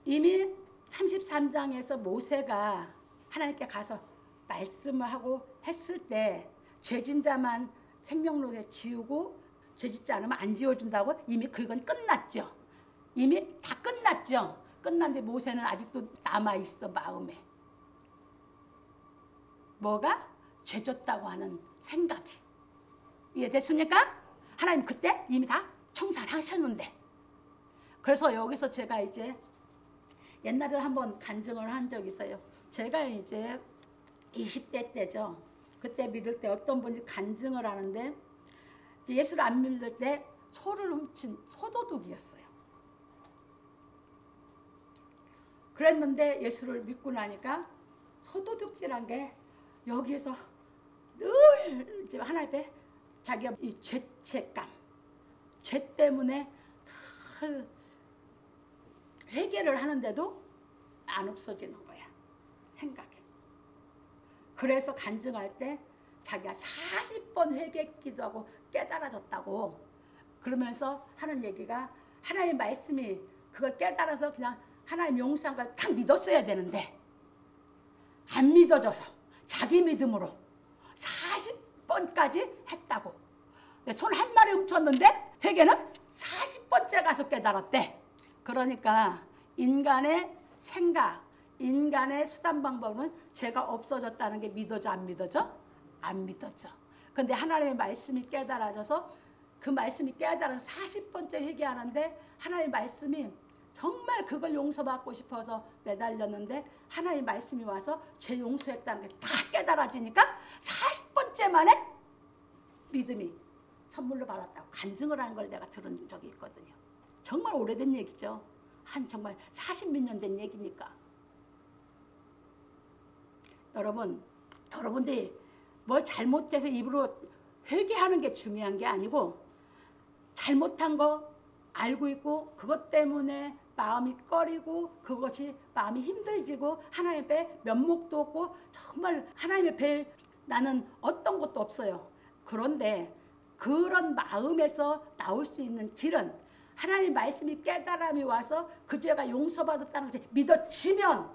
S1: 이미 33장에서 모세가 하나님께 가서 말씀을 하고 했을 때 죄진 자만 생명록에 지우고 죄짓지 않으면 안 지워준다고 이미 그건 끝났죠. 이미 다 끝났죠. 끝났는데 모세는 아직도 남아있어. 마음에 뭐가? 죄졌다고 하는 생각이. 이해됐습니까? 하나님 그때 이미 다 청산하셨는데. 그래서 여기서 제가 이제 옛날에 한번 간증을 한 적이 있어요. 제가 이제 20대 때죠. 그때 믿을 때 어떤 분이 간증을 하는데 예수를 안 믿을 때 소를 훔친 소도둑이었어요. 그랬는데 예수를 믿고 나니까 소도둑질한 게 여기에서 늘 이제 하나님 앞에 자기가 이 죄책감, 죄 때문에 늘 회개를 하는데도 안 없어지는 거야. 생각이. 그래서 간증할 때 자기가 40번 회개했기도 하고 깨달아졌다고 그러면서 하는 얘기가 하나님의 말씀이 그걸 깨달아서 그냥 하나님 용서한 걸 딱 믿었어야 되는데 안 믿어져서 자기 믿음으로 40번까지 했다고. 손 한 마리 훔쳤는데 회개는 40번째 가서 깨달았대. 그러니까 인간의 생각, 인간의 수단 방법은 죄가 없어졌다는 게 믿어져 안 믿어져? 안 믿어져. 근데 하나님의 말씀이 깨달아져서 그 말씀이 깨달아서 40번째 회개하는데 하나님의 말씀이 정말 그걸 용서받고 싶어서 매달렸는데 하나님의 말씀이 와서 죄 용서했다는 게 다 깨달아지니까 40번째 만에 믿음이 선물로 받았다고 간증을 한 걸 내가 들은 적이 있거든요. 정말 오래된 얘기죠. 한 정말 40몇 년 된 얘기니까. 여러분들이 뭘 잘못해서 입으로 회개하는 게 중요한 게 아니고 잘못한 거 알고 있고 그것 때문에 마음이 꺼리고 그것이 마음이 힘들지고 하나님 앞에 면목도 없고 정말 하나님 앞에 나는 어떤 것도 없어요. 그런데 그런 마음에서 나올 수 있는 길은 하나님 말씀이 깨달음이 와서 그 죄가 용서받았다는 것을 믿어지면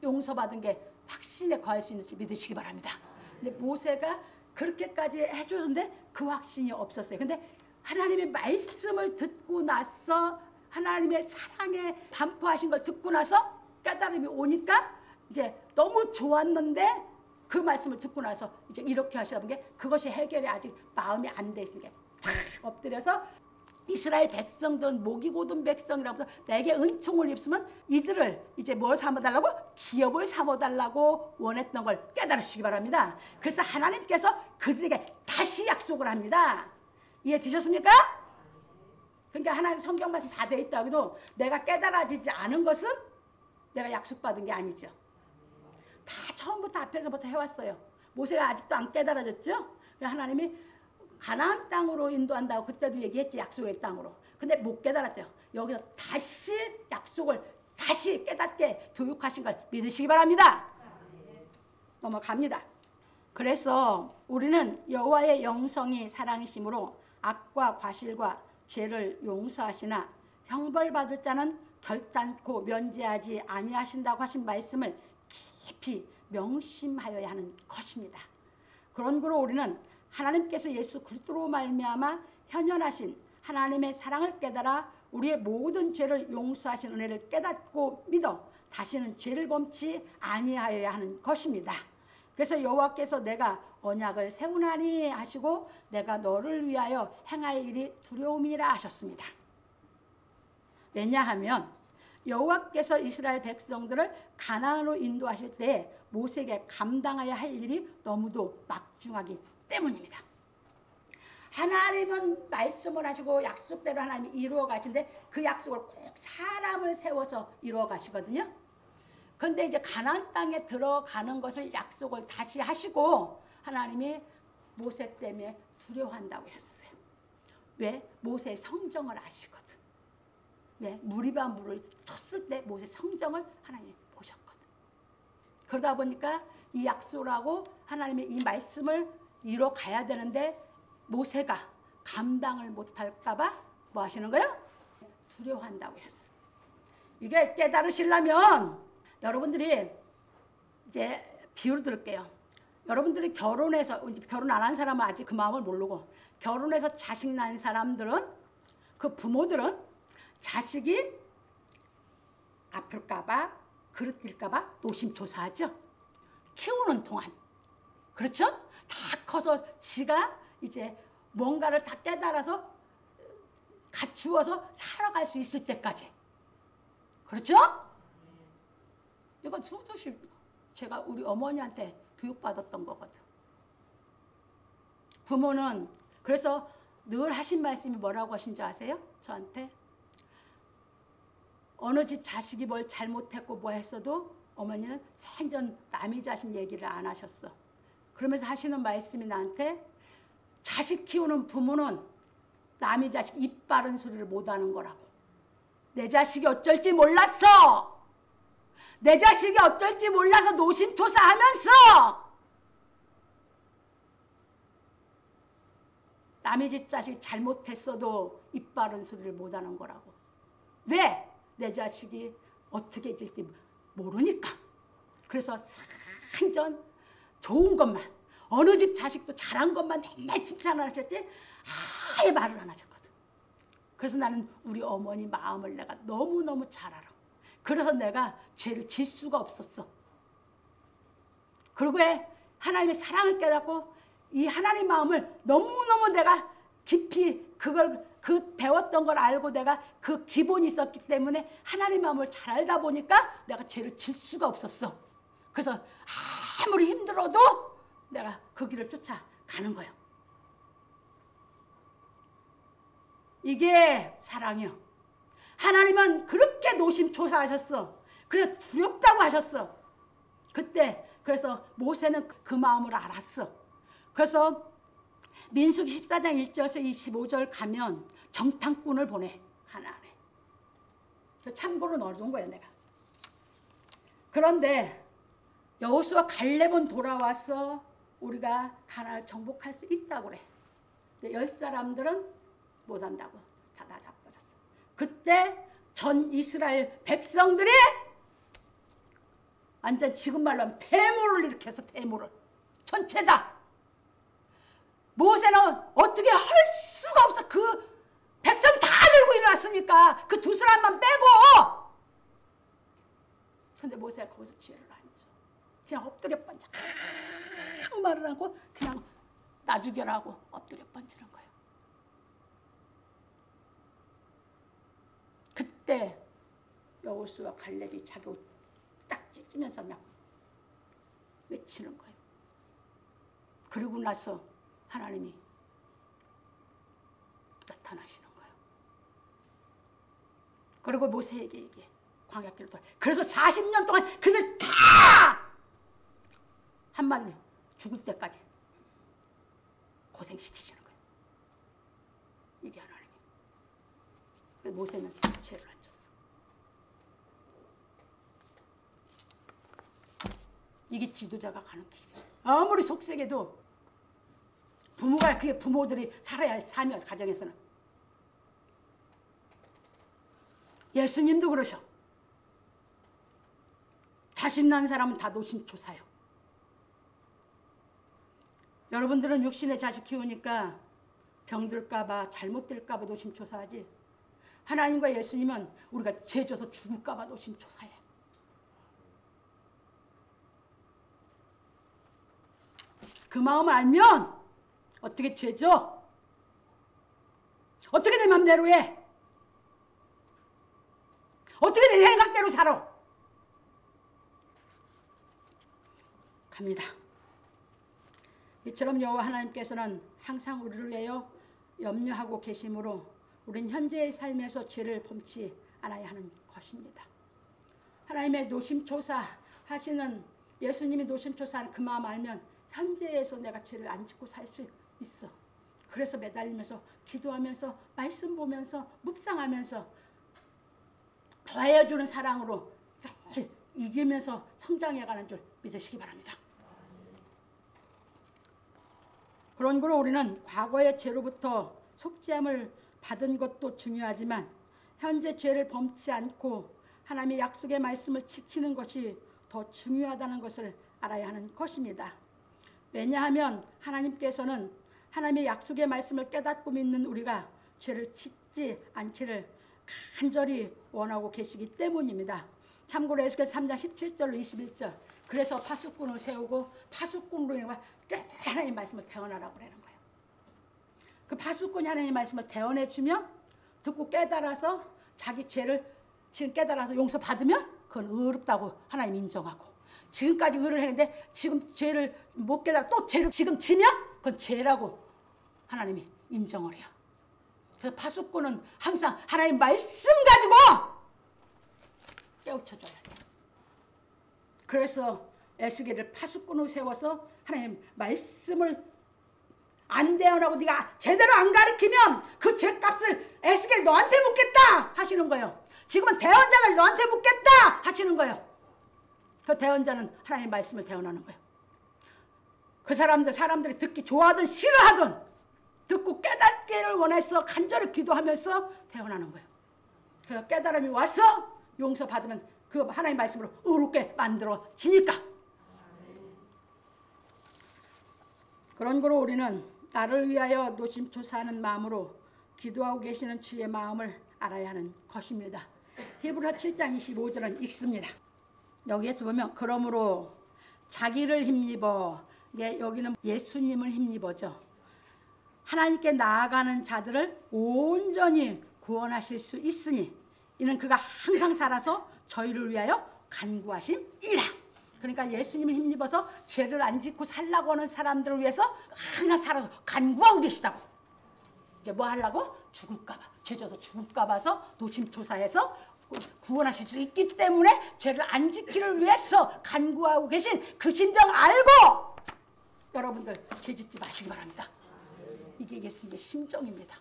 S1: 용서받은 게 확신에 거할 수 있는 줄 믿으시기 바랍니다. 근데 모세가 그렇게까지 해줬는데 그 확신이 없었어요. 근데 하나님의 말씀을 듣고 나서 하나님의 사랑에 반포하신 걸 듣고 나서 깨달음이 오니까 이제 너무 좋았는데 그 말씀을 듣고 나서 이제 이렇게 하시다 보니 그것이 해결이 아직 마음이 안 돼 있으니까 엎드려서 이스라엘 백성들은 목이 고든 백성이라고 해서 내게 은총을 입으면 이들을 이제 뭘 삼아달라고? 기업을 삼아달라고 원했던 걸 깨달으시기 바랍니다. 그래서 하나님께서 그들에게 다시 약속을 합니다. 이해되셨습니까? 그러니까 하나님 성경 말씀 다 돼 있다고 해도 내가 깨달아지지 않은 것은 내가 약속받은 게 아니죠. 다 처음부터 앞에서부터 해왔어요. 모세가 아직도 안 깨달아졌죠? 하나님이 가나안 땅으로 인도한다고 그때도 얘기했지. 약속의 땅으로. 근데 못 깨달았죠. 여기서 다시 약속을 다시 깨닫게 교육하신 걸 믿으시기 바랍니다. 넘어갑니다. 그래서 우리는 여호와의 영성이 사랑이심으로 악과 과실과 죄를 용서하시나 형벌받을 자는 결단코 면제하지 아니하신다고 하신 말씀을 깊이 명심하여야 하는 것입니다. 그런 거로 우리는 하나님께서 예수 그리스도로 말미암아 현현하신 하나님의 사랑을 깨달아 우리의 모든 죄를 용서하신 은혜를 깨닫고 믿어 다시는 죄를 범치 아니하여야 하는 것입니다. 그래서 여호와께서 내가 언약을 세우나니 하시고 내가 너를 위하여 행할 일이 두려움이라 하셨습니다. 왜냐하면 여호와께서 이스라엘 백성들을 가나안으로 인도하실 때 모세에게 감당해야 할 일이 너무도 막중하기 때문입니다. 하나님은 말씀을 하시고 약속대로 하나님이 이루어 가시는데 그 약속을 꼭 사람을 세워서 이루어 가시거든요. 그런데 이제 가나안 땅에 들어가는 것을 약속을 다시 하시고 하나님이 모세 때문에 두려워한다고 했어요. 왜? 모세의 성정을 아시거든. 왜? 무리바 물을 쳤을 때 모세 성정을 하나님이 보셨거든. 그러다 보니까 이 약속을 하고 하나님의 이 말씀을 이루어 가야 되는데 모세가 감당을 못할까 봐 뭐 하시는 거예요? 두려워한다고 했어요. 이게 깨달으시려면 여러분들이 이제 비유를 들을게요. 여러분들이 결혼해서, 결혼 안 한 사람은 아직 그 마음을 모르고, 결혼해서 자식 낳은 사람들은, 그 부모들은 자식이 아플까봐, 그릇될까봐 노심초사하죠. 키우는 동안. 그렇죠? 다 커서 지가 이제 뭔가를 다 깨달아서 갖추어서 살아갈 수 있을 때까지. 그렇죠? 이건 수두시 제가 우리 어머니한테 교육받았던 거거든. 부모는 그래서 늘 하신 말씀이 뭐라고 하신지 아세요? 저한테. 어느 집 자식이 뭘 잘못했고 뭐 했어도 어머니는 생전 남의 자식 얘기를 안 하셨어. 그러면서 하시는 말씀이 나한테, 자식 키우는 부모는 남의 자식 입 바른 소리를 못하는 거라고. 내 자식이 어쩔지 몰랐어. 내 자식이 어쩔지 몰라서 노심초사하면서 남의 집 자식이 잘못했어도 입 바른 소리를 못하는 거라고. 왜? 내 자식이 어떻게 질지 모르니까. 그래서 생전 좋은 것만, 어느 집 자식도 잘한 것만 맨날 칭찬을 하셨지 아예 말을 안 하셨거든. 그래서 나는 우리 어머니 마음을 내가 너무너무 잘 알아. 그래서 내가 죄를 질 수가 없었어. 그리고 하나님의 사랑을 깨닫고 이 하나님 마음을 너무너무 내가 깊이 그 배웠던 걸 알고 내가 그 기본이 있었기 때문에 하나님 마음을 잘 알다 보니까 내가 죄를 질 수가 없었어. 그래서 아무리 힘들어도 내가 그 길을 쫓아가는 거예요. 이게 사랑이요. 하나님은 그렇게 노심초사하셨어. 그래서 두렵다고 하셨어. 그때 그래서 모세는 그 마음을 알았어. 그래서 민수기 14장 1절에서 25절 가면 정탐꾼을 보내, 가나안에. 참고로 넣어준 거야 내가. 그런데 여호수아 갈렙은 돌아와서 우리가 가나안을 정복할 수 있다고 그래. 근데 10사람들은 못한다고 다 잡아줬어. 그때 전 이스라엘 백성들이 완전 지금 말로 하면 대모를 일으켜서 대모를 전체 다. 모세는 어떻게 할 수가 없어. 그 백성이 다 들고 일어났으니까 그 두 사람만 빼고. 근데 모세가 거기서 죄를 안 져. 그냥 엎드려 번져. 아무 말을 하고 그냥 나 죽여라고 엎드려 번지는 거예요. 그때 여호수아 갈렙이 자기 옷 딱 찢으면서 그냥 외치는 거예요. 그리고 나서 하나님이 나타나시는 거예요. 그리고 모세에게 얘기해. 광야길을 돌아. 그래서 40년 동안 그들 다 한마디로 죽을 때까지 고생시키시는 거예요. 이게 하나님이. 모세는 죄를 안 졌어. 이게 지도자가 가는 길이에요. 아무리 속색해도 그게 부모들이 살아야 할 삶이야. 가정에서는. 예수님도 그러셔. 자신 난 사람은 다 노심초사요. 여러분들은 육신의 자식 키우니까 병들까봐 잘못될까봐 노심초사하지. 하나님과 예수님은 우리가 죄져서 죽을까봐 노심초사해. 그 마음을 알면 어떻게 죄져? 어떻게 내 맘대로 해? 어떻게 내 생각대로 살아? 갑니다. 이처럼 여호와 하나님께서는 항상 우리를 위하여 염려하고 계심으로 우리는 현재의 삶에서 죄를 범치 않아야 하는 것입니다. 하나님의 노심초사하시는 예수님이 노심초사하는 그 마음 알면 현재에서 내가 죄를 안 짓고 살 수 있어. 그래서 매달리면서 기도하면서 말씀 보면서 묵상하면서 더해주는 사랑으로 이기면서 성장해가는 줄 믿으시기 바랍니다. 그런 거로 우리는 과거의 죄로부터 속죄함을 받은 것도 중요하지만 현재 죄를 범치 않고 하나님의 약속의 말씀을 지키는 것이 더 중요하다는 것을 알아야 하는 것입니다. 왜냐하면 하나님께서는 하나님의 약속의 말씀을 깨닫고 믿는 우리가 죄를 짓지 않기를 간절히 원하고 계시기 때문입니다. 참고로 에스겔 3장 17절로 21절. 그래서 파수꾼을 세우고 파수꾼으로 인해 하나님 말씀을 대언하라고 그러는 거예요. 그 파수꾼이 하나님 말씀을 대언해 주면 듣고 깨달아서 자기 죄를 지금 깨달아서 용서받으면 그건 의롭다고 하나님 인정하고, 지금까지 의를 했는데 지금 죄를 못 깨달아 또 죄를 지금 지면 그건 죄라고 하나님이 인정을 해요. 그래서 파수꾼은 항상 하나님 말씀 가지고 깨우쳐줘야 돼요. 그래서 에스겔을 파수꾼으로 세워서 하나님 말씀을 안 대언하고 네가 제대로 안 가르치면 그 죄값을 에스겔 너한테 묻겠다 하시는 거예요. 지금은 대언자를 너한테 묻겠다 하시는 거예요. 그 대언자는 하나님 말씀을 대언하는 거예요. 그 사람들이 듣기 좋아하든 싫어하든 듣고 깨닫기를 원해서 간절히 기도하면서 대언하는 거예요. 그래서 깨달음이 와서 용서받으면 그 하나님 말씀으로 의롭게 만들어지니까. 그런 거로 우리는 나를 위하여 노심초사하는 마음으로 기도하고 계시는 주의 마음을 알아야 하는 것입니다. 히브리서 7장 25절은 읽습니다. 여기에서 보면 그러므로 자기를 힘입어, 여기는 예수님을 힘입어죠. 하나님께 나아가는 자들을 온전히 구원하실 수 있으니 이는 그가 항상 살아서 저희를 위하여 간구하심이라. 그러니까 예수님을 힘입어서 죄를 안 짓고 살라고 하는 사람들을 위해서 항상 살아서 간구하고 계시다고. 이제 뭐 하려고? 죽을까 봐. 죄 져서 죽을까 봐서 노심초사해서 구원하실 수 있기 때문에 죄를 안 지키를 위해서 간구하고 계신 그 심정 알고 여러분들 죄 짓지 마시기 바랍니다. 이게 예수님의 심정입니다.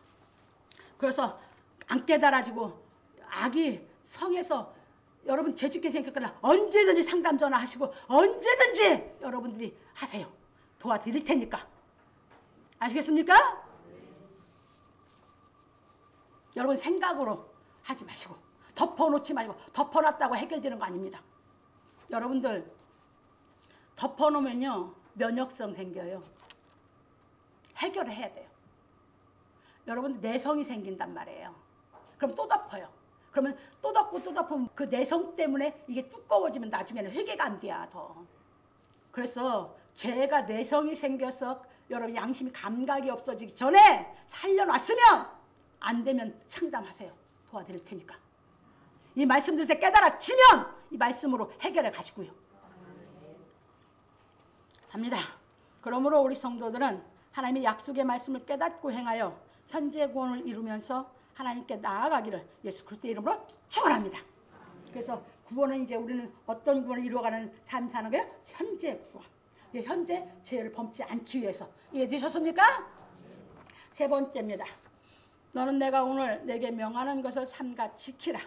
S1: 그래서 안 깨달아지고 악이 성에서 여러분 죄짓게 생겼거나 언제든지 상담 전화하시고 언제든지 여러분들이 하세요. 도와드릴 테니까. 아시겠습니까? 여러분 생각으로 하지 마시고 덮어놓지 마시고, 덮어놨다고 해결되는 거 아닙니다. 여러분들 덮어놓으면요 면역성 생겨요. 해결을 해야 돼요. 여러분 내성이 생긴단 말이에요. 그럼 또 덮어요. 그러면 또 덮고 또 덮으면 그 내성 때문에 이게 두꺼워지면 나중에는 회개가 안 돼야 더. 그래서 죄가 내성이 생겨서 여러분 양심이 감각이 없어지기 전에 살려놨으면 안 되면 상담하세요. 도와드릴 테니까. 이 말씀 들을 때 깨달아지면 이 말씀으로 해결해 가시고요. 합니다. 그러므로 우리 성도들은 하나님의 약속의 말씀을 깨닫고 행하여 현재 구원을 이루면서 하나님께 나아가기를 예수 그리스도의 이름으로 축원합니다. 그래서 구원은 이제 우리는 어떤 구원을 이루어가는 삶 사는 거예요? 현재 구원. 현재 죄를 범치 않기 위해서. 이해되셨습니까? 세 번째입니다. 너는 내가 오늘 내게 명하는 것을 삼가 지키라.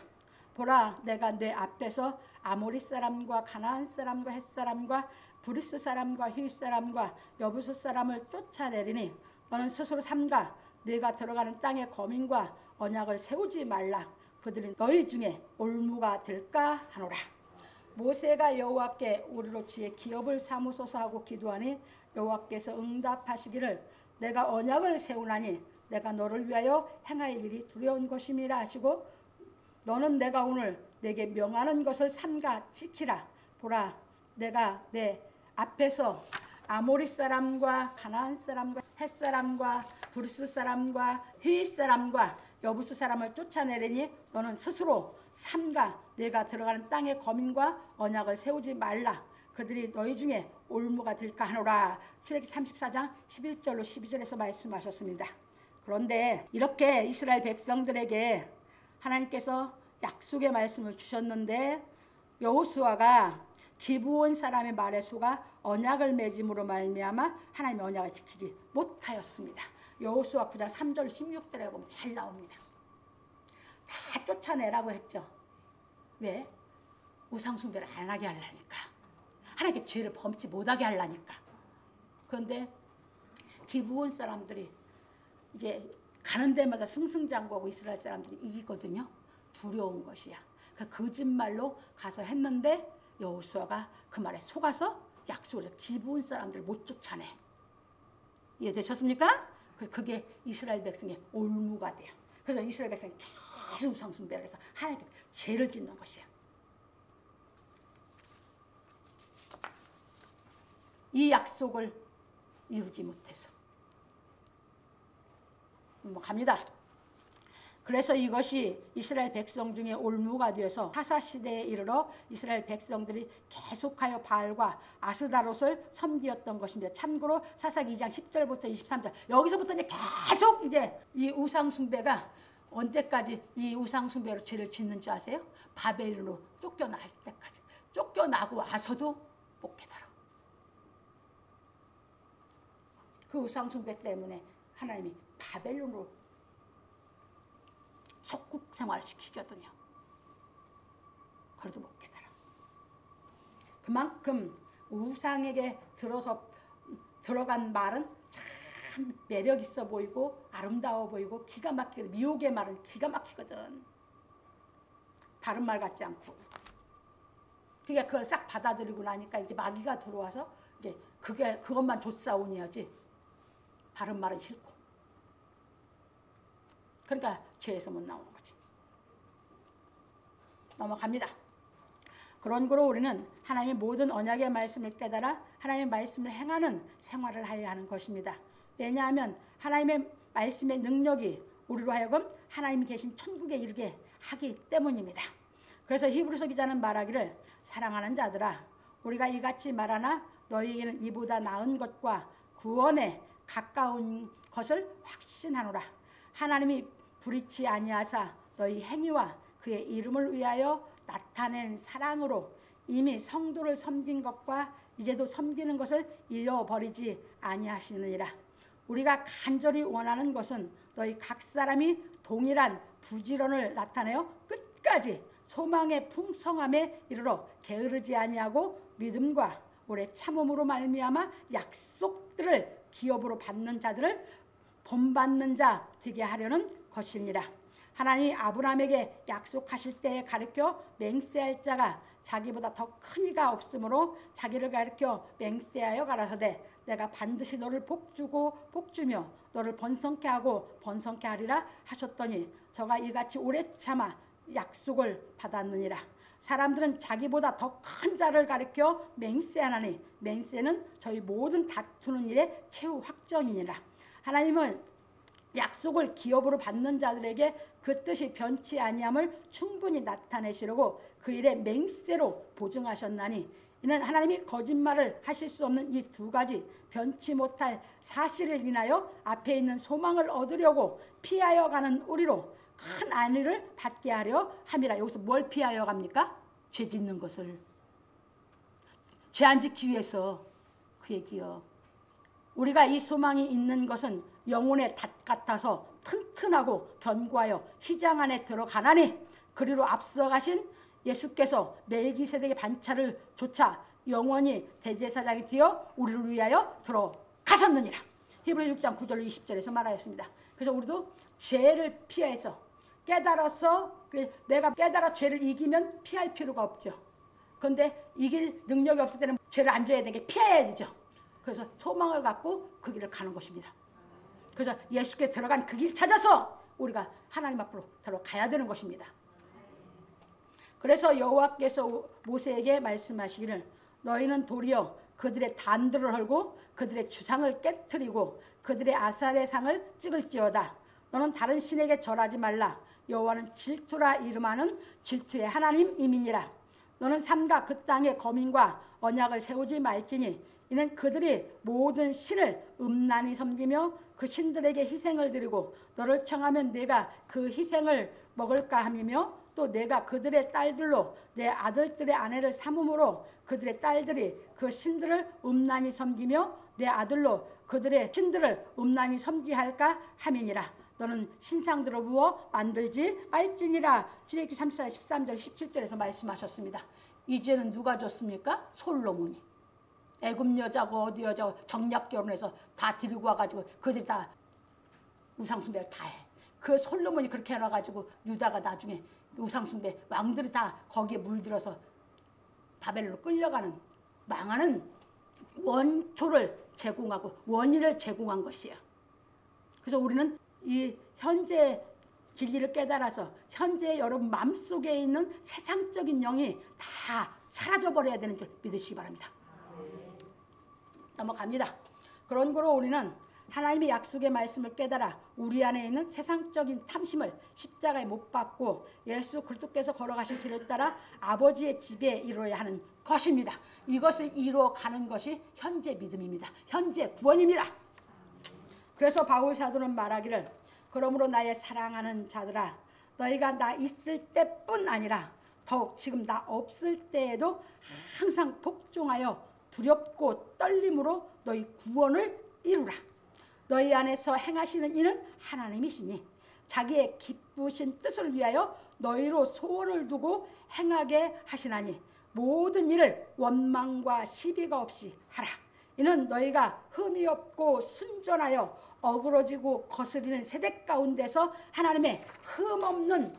S1: 보라, 내가 내 앞에서 아모리 사람과 가나안 사람과 헷 사람과 브리스 사람과 휘 사람과 여부수 사람을 쫓아내리니 너는 스스로 삼가 네가 들어가는 땅의 거민과 언약을 세우지 말라. 그들이 너희 중에 올무가 될까 하노라. 모세가 여호와께 우리로 주의 기업을 삼으소서 하고 기도하니 여호와께서 응답하시기를 내가 언약을 세우나니 내가 너를 위하여 행할 일이 두려운 것임이라 하시고 너는 내가 오늘 내게 명하는 것을 삼가 지키라. 보라, 내가 내 앞에서 아모리 사람과 가나안 사람과 헷 사람과 브리스 사람과 휘 사람과 여부수 사람을 쫓아내리니 너는 스스로 삼가 내가 들어가는 땅의 거민과 언약을 세우지 말라. 그들이 너희 중에 올무가 될까 하노라. 출애굽기 34장 11절로 12절에서 말씀하셨습니다. 그런데 이렇게 이스라엘 백성들에게 하나님께서 약속의 말씀을 주셨는데 여호수아가 기브온 사람의 말에 속아 언약을 맺음으로 말미암아 하나님의 언약을 지키지 못하였습니다. 여호수아 9장 3절 16절에 보면 잘 나옵니다. 다 쫓아내라고 했죠. 왜? 우상숭배를 안 하게 하려니까. 하나님께 죄를 범치 못하게 하려니까. 그런데 기브온 사람들이 이제 가는 데마다 승승장구하고 이스라엘 사람들이 이기거든요. 두려운 것이야. 그 거짓말로 가서 했는데 여호수아가 그 말에 속아서 약속을 해서 기브온 사람들을 못 쫓아내. 이해되셨습니까? 그게 이스라엘 백성의 올무가 돼요. 그래서 이스라엘 백성이 계속 우상 숭배를 해서 하나님께 죄를 짓는 것이야. 이 약속을 이루지 못해서 갑니다. 그래서 이것이 이스라엘 백성 중에 올무가 되어서 사사시대에 이르러 이스라엘 백성들이 계속하여 바알과 아스다롯을 섬기었던 것입니다. 참고로 사사기 2장 10절부터 23절 여기서부터 이제 계속 이제 이 우상숭배가 언제까지 이 우상숭배로 죄를 짓는지 아세요? 바벨론으로 쫓겨날 때까지. 쫓겨나고 와서도 못 깨달아. 그 우상숭배 때문에 하나님이 바벨론으로 속국 생활을 시키거든요. 그래도 못 깨달아. 그만큼 우상에게 들어간 말은 참 매력 있어 보이고 아름다워 보이고 기가 막히거든. 미혹의 말은 기가 막히거든. 다른 말 같지 않고. 그러니까 그걸 싹 받아들이고 나니까 이제 마귀가 들어와서 이제 그것만 쫓아오니야지. 다른 말은 싫고. 그러니까 죄에서 못 나오는 거지. 넘어갑니다. 그런 거로 우리는 하나님의 모든 언약의 말씀을 깨달아 하나님의 말씀을 행하는 생활을 하여야 하는 것입니다. 왜냐하면 하나님의 말씀의 능력이 우리로 하여금 하나님이 계신 천국에 이르게 하기 때문입니다. 그래서 히브리서 기자는 말하기를 사랑하는 자들아 우리가 이같이 말하나 너희에게는 이보다 나은 것과 구원에 가까운 것을 확신하노라. 하나님이 불의치 아니하사 너희 행위와 그의 이름을 위하여 나타낸 사랑으로 이미 성도를 섬긴 것과 이제도 섬기는 것을 잃어버리지 아니하시느니라. 우리가 간절히 원하는 것은 너희 각 사람이 동일한 부지런을 나타내어 끝까지 소망의 풍성함에 이르러 게으르지 아니하고 믿음과 오래 참음으로 말미암아 약속들을 기업으로 받는 자들을 본받는 자 되게 하려는 것이니라. 하나님이 아브라함에게 약속하실 때에 가르쳐 맹세할 자가 자기보다 더 큰 이가 없으므로 자기를 가르쳐 맹세하여 가라사대 내가 반드시 너를 복주고 복주며 너를 번성케 하고 번성케 하리라 하셨더니 저가 이같이 오래 참아 약속을 받았느니라. 사람들은 자기보다 더 큰 자를 가리켜 맹세하나니 맹세는 저희 모든 다투는 일의 최후 확정이니라. 하나님은 약속을 기업으로 받는 자들에게 그 뜻이 변치 아니함을 충분히 나타내시려고 그 일에 맹세로 보증하셨나니 이는 하나님이 거짓말을 하실 수 없는 이 두 가지 변치 못할 사실을 인하여 앞에 있는 소망을 얻으려고 피하여 가는 우리로 큰 안위를 받게 하려 함이라. 여기서 뭘 피하여 갑니까? 죄 짓는 것을. 죄 안 짓기 위해서 그 얘기요. 우리가 이 소망이 있는 것은 영혼의 닷 같아서 튼튼하고 견고하여 휘장 안에 들어가나니 그리로 앞서가신 예수께서 멜기세덱의 반차를 조차 영원히 대제사장이 되어 우리를 위하여 들어가셨느니라. 히브리 6장 9절 20절에서 말하였습니다. 그래서 우리도 죄를 피해서 깨달아서 내가 깨달아 죄를 이기면 피할 필요가 없죠. 그런데 이길 능력이 없을 때는 죄를 안 져야 되게 피해야 되죠. 그래서 소망을 갖고 그 길을 가는 것입니다. 그래서 예수께서 들어간 그 길 찾아서 우리가 하나님 앞으로 들어가야 되는 것입니다. 그래서 여호와께서 모세에게 말씀하시기를 너희는 도리어 그들의 단들을 헐고 그들의 주상을 깨뜨리고 그들의 아사의 상을 찍을지어다. 너는 다른 신에게 절하지 말라. 여호와는 질투라 이름하는 질투의 하나님이니라. 너는 삼가 그 땅의 거민과 언약을 세우지 말지니 이는 그들이 모든 신을 음란히 섬기며 그 신들에게 희생을 드리고 너를 청하면 내가 그 희생을 먹을까 함이며 또 내가 그들의 딸들로 내 아들들의 아내를 삼음으로 그들의 딸들이 그 신들을 음란히 섬기며 내 아들로 그들의 신들을 음란히 섬기할까 함이니라. 너는 신상들을 부어 만들지 말지니라. 출애굽기 34장 13절 17절에서 말씀하셨습니다. 이 죄는 누가 졌습니까? 솔로몬이. 애굽 여자고 어디 여자고 정략 결혼해서 다 데리고 와가지고 그들이 다 우상숭배를 다 해. 그 솔로몬이 그렇게 해놔가지고 유다가 나중에 우상숭배 왕들이 다 거기에 물들어서 바벨론으로 끌려가는 망하는 원초를 제공하고 원인을 제공한 것이에요. 그래서 우리는 이 현재 진리를 깨달아서 현재 여러분 마음속에 있는 세상적인 영이 다 사라져버려야 되는 줄 믿으시기 바랍니다. 넘어갑니다. 그런 거로 우리는 하나님의 약속의 말씀을 깨달아 우리 안에 있는 세상적인 탐심을 십자가에 못 박고 예수 그리스도께서 걸어가신 길을 따라 아버지의 집에 이루어야 하는 것입니다. 이것을 이루어가는 것이 현재 믿음입니다. 현재 구원입니다. 그래서 바울 사도는 말하기를 그러므로 나의 사랑하는 자들아 너희가 나 있을 때뿐 아니라 더욱 지금 나 없을 때에도 항상 복종하여 두렵고 떨림으로 너희 구원을 이루라. 너희 안에서 행하시는 이는 하나님이시니 자기의 기쁘신 뜻을 위하여 너희로 소원을 두고 행하게 하시나니 모든 일을 원망과 시비가 없이 하라. 이는 너희가 흠이 없고 순전하여 어그러지고 거스리는 세대 가운데서 하나님의 흠없는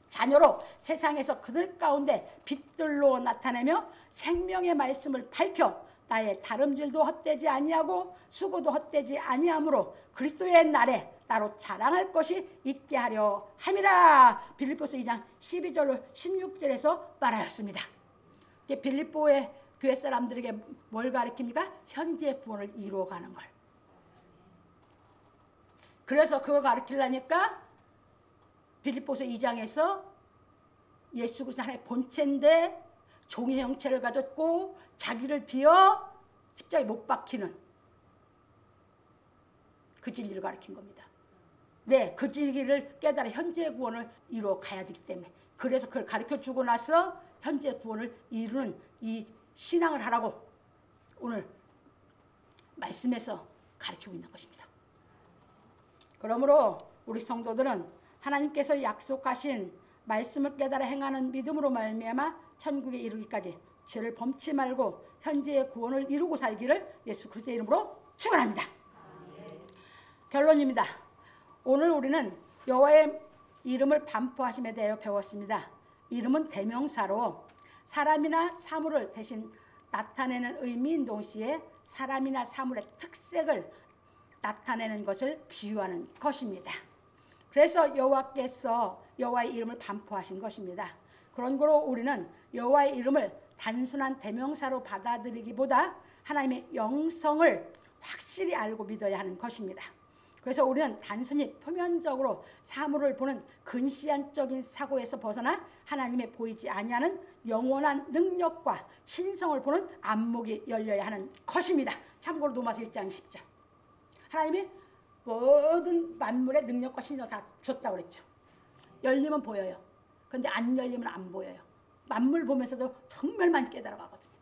S1: 자녀로 세상에서 그들 가운데 빛들로 나타내며 생명의 말씀을 밝혀 나의 다름질도 헛되지 아니하고 수고도 헛되지 아니하므로 그리스도의 날에 나로 자랑할 것이 있게 하려 함이라. 빌립보서 2장 12절로 16절에서 말하였습니다. 빌립보의 교회 사람들에게 뭘 가르칩니까? 현재 구원을 이루어가는 걸. 그래서 그걸 가르치려니까 빌립보서 2장에서 예수 그리스도 하나님의 본체인데 종의 형체를 가졌고 자기를 비어 십자가에 못 박히는 그 진리를 가르친 겁니다. 왜? 그 진리를 깨달아 현재 구원을 이루어 가야 되기 때문에. 그래서 그걸 가르쳐주고 나서 현재 구원을 이루는 이 신앙을 하라고 오늘 말씀에서 가르치고 있는 것입니다. 그러므로 우리 성도들은 하나님께서 약속하신 말씀을 깨달아 행하는 믿음으로 말미암아 천국에 이르기까지 죄를 범치 말고 현재의 구원을 이루고 살기를 예수 그리스도의 이름으로 축원합니다. 결론입니다. 오늘 우리는 여호와의 이름을 반포하심에 대하여 배웠습니다. 이름은 대명사로 사람이나 사물을 대신 나타내는 의미인 동시에 사람이나 사물의 특색을 나타내는 것을 비유하는 것입니다. 그래서 여호와께서 여호와의 이름을 반포하신 것입니다. 그런 거로 우리는 여호와의 이름을 단순한 대명사로 받아들이기보다 하나님의 영성을 확실히 알고 믿어야 하는 것입니다. 그래서 우리는 단순히 표면적으로 사물을 보는 근시안적인 사고에서 벗어나 하나님의 보이지 아니하는 영원한 능력과 신성을 보는 안목이 열려야 하는 것입니다. 참고로 로마서 1장 10절. 하나님이 모든 만물의 능력과 신성을 다 줬다고 그랬죠. 열리면 보여요. 근데 안 열리면 안 보여요. 만물 보면서도 정말 많이 깨달아가거든요.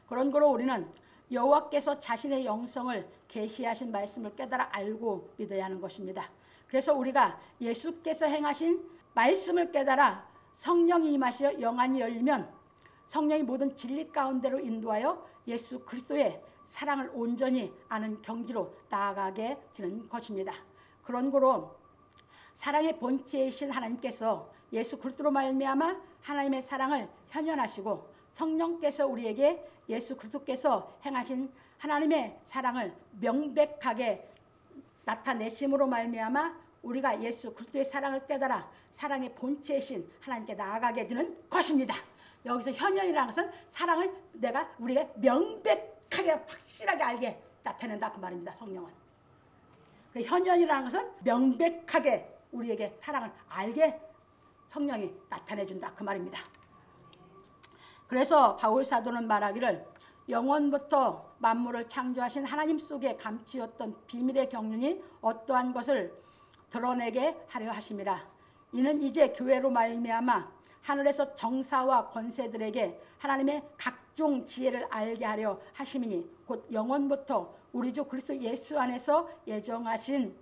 S1: 그런 거로 우리는 여호와께서 자신의 영성을 계시하신 말씀을 깨달아 알고 믿어야 하는 것입니다. 그래서 우리가 예수께서 행하신 말씀을 깨달아 성령이 임하시어 영안이 열리면 성령이 모든 진리 가운데로 인도하여 예수 그리스도의 사랑을 온전히 아는 경지로 나아가게 되는 것입니다. 그런 거로 사랑의 본체이신 하나님께서 예수 그리스도로 말미암아 하나님의 사랑을 현현하시고 성령께서 우리에게 예수 그리스도께서 행하신 하나님의 사랑을 명백하게 나타내심으로 말미암아 우리가 예수 그리스도의 사랑을 깨달아 사랑의 본체이신 하나님께 나아가게 되는 것입니다. 여기서 현현이라는 것은 사랑을 우리가 명백하게 확실하게 알게 나타낸다 그 말입니다. 성령은. 현현이라는 것은 명백하게 우리에게 사랑을 알게 성령이 나타내준다 그 말입니다. 그래서 바울 사도는 말하기를 영원부터 만물을 창조하신 하나님 속에 감추었던 비밀의 경륜이 어떠한 것을 드러내게 하려 하심이라. 이는 이제 교회로 말미암아 하늘에서 정사와 권세들에게 하나님의 각종 지혜를 알게 하려 하심이니 곧 영원부터 우리 주 그리스도 예수 안에서 예정하신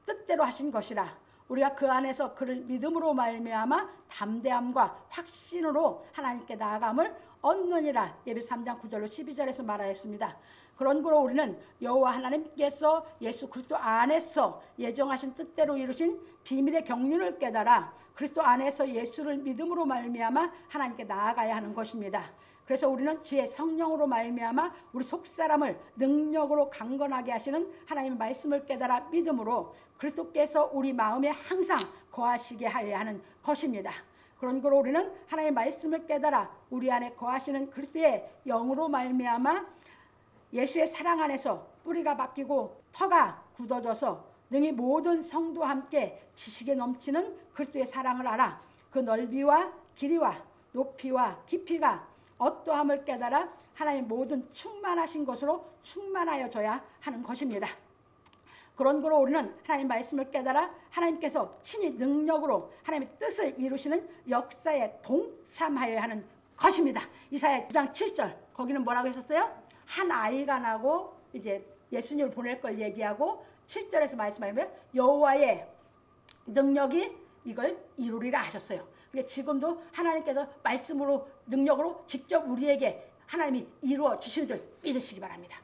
S1: 뜻대로 하신 것이라. 우리가 그 안에서 그를 믿음으로 말미암아 담대함과 확신으로 하나님께 나아감을 얻느니라. 예배서 3장 9절로 12절에서 말하였습니다. 그런 거로 우리는 여호와 하나님께서 예수 그리스도 안에서 예정하신 뜻대로 이루신 비밀의 경륜을 깨달아 그리스도 안에서 예수를 믿음으로 말미암아 하나님께 나아가야 하는 것입니다. 그래서 우리는 주의 성령으로 말미암아 우리 속사람을 능력으로 강건하게 하시는 하나님의 말씀을 깨달아 믿음으로 그리스도께서 우리 마음에 항상 거하시게 하여야 하는 것입니다. 그런 거로 우리는 하나님의 말씀을 깨달아 우리 안에 거하시는 그리스도의 영으로 말미암아 예수의 사랑 안에서 뿌리가 바뀌고 터가 굳어져서 능히 모든 성도와 함께 지식에 넘치는 그리스도의 사랑을 알아 그 넓이와 길이와 높이와 깊이가 어떠함을 깨달아 하나님 모든 충만하신 것으로 충만하여져야 하는 것입니다. 그런 거로 우리는 하나님 말씀을 깨달아 하나님께서 친히 능력으로 하나님의 뜻을 이루시는 역사에 동참하여야 하는 것입니다. 이사야 9장 7절 거기는 뭐라고 했었어요? 한 아이가 나고 이제 예수님을 보낼 걸 얘기하고 7절에서 말씀하면 여호와의 능력이 이걸 이루리라 하셨어요. 그러니까 지금도 하나님께서 말씀으로 능력으로 직접 우리에게 하나님이 이루어 주시는 줄 믿으시기 바랍니다.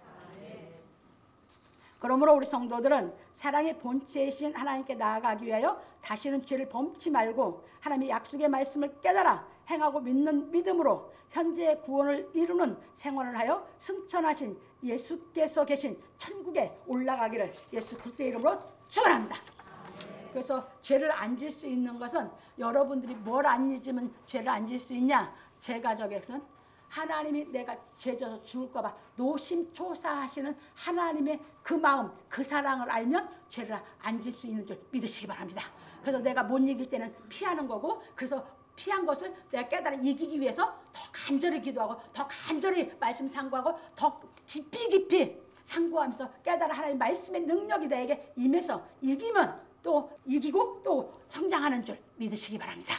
S1: 그러므로 우리 성도들은 사랑의 본체이신 하나님께 나아가기 위하여 다시는 죄를 범치 말고 하나님의 약속의 말씀을 깨달아 행하고 믿는 믿음으로 현재의 구원을 이루는 생활을 하여 승천하신 예수께서 계신 천국에 올라가기를 예수 그리스도의 이름으로 축원합니다. 그래서 죄를 안 질 수 있는 것은 여러분들이 뭘 안 잊으면 죄를 안 질 수 있냐? 제 가족에서는 하나님이 내가 죄져서 죽을까 봐 노심초사하시는 하나님의 그 마음, 그 사랑을 알면 죄를 안 질 수 있는 줄 믿으시기 바랍니다. 그래서 내가 못 이길 때는 피하는 거고 그래서 피한 것을 내가 깨달아 이기기 위해서 더 간절히 기도하고 더 간절히 말씀 상고하고 더 깊이 상고하면서 깨달아 하나님 말씀의 능력이 나에게 임해서 이기면 또 이기고 또 성장하는 줄 믿으시기 바랍니다.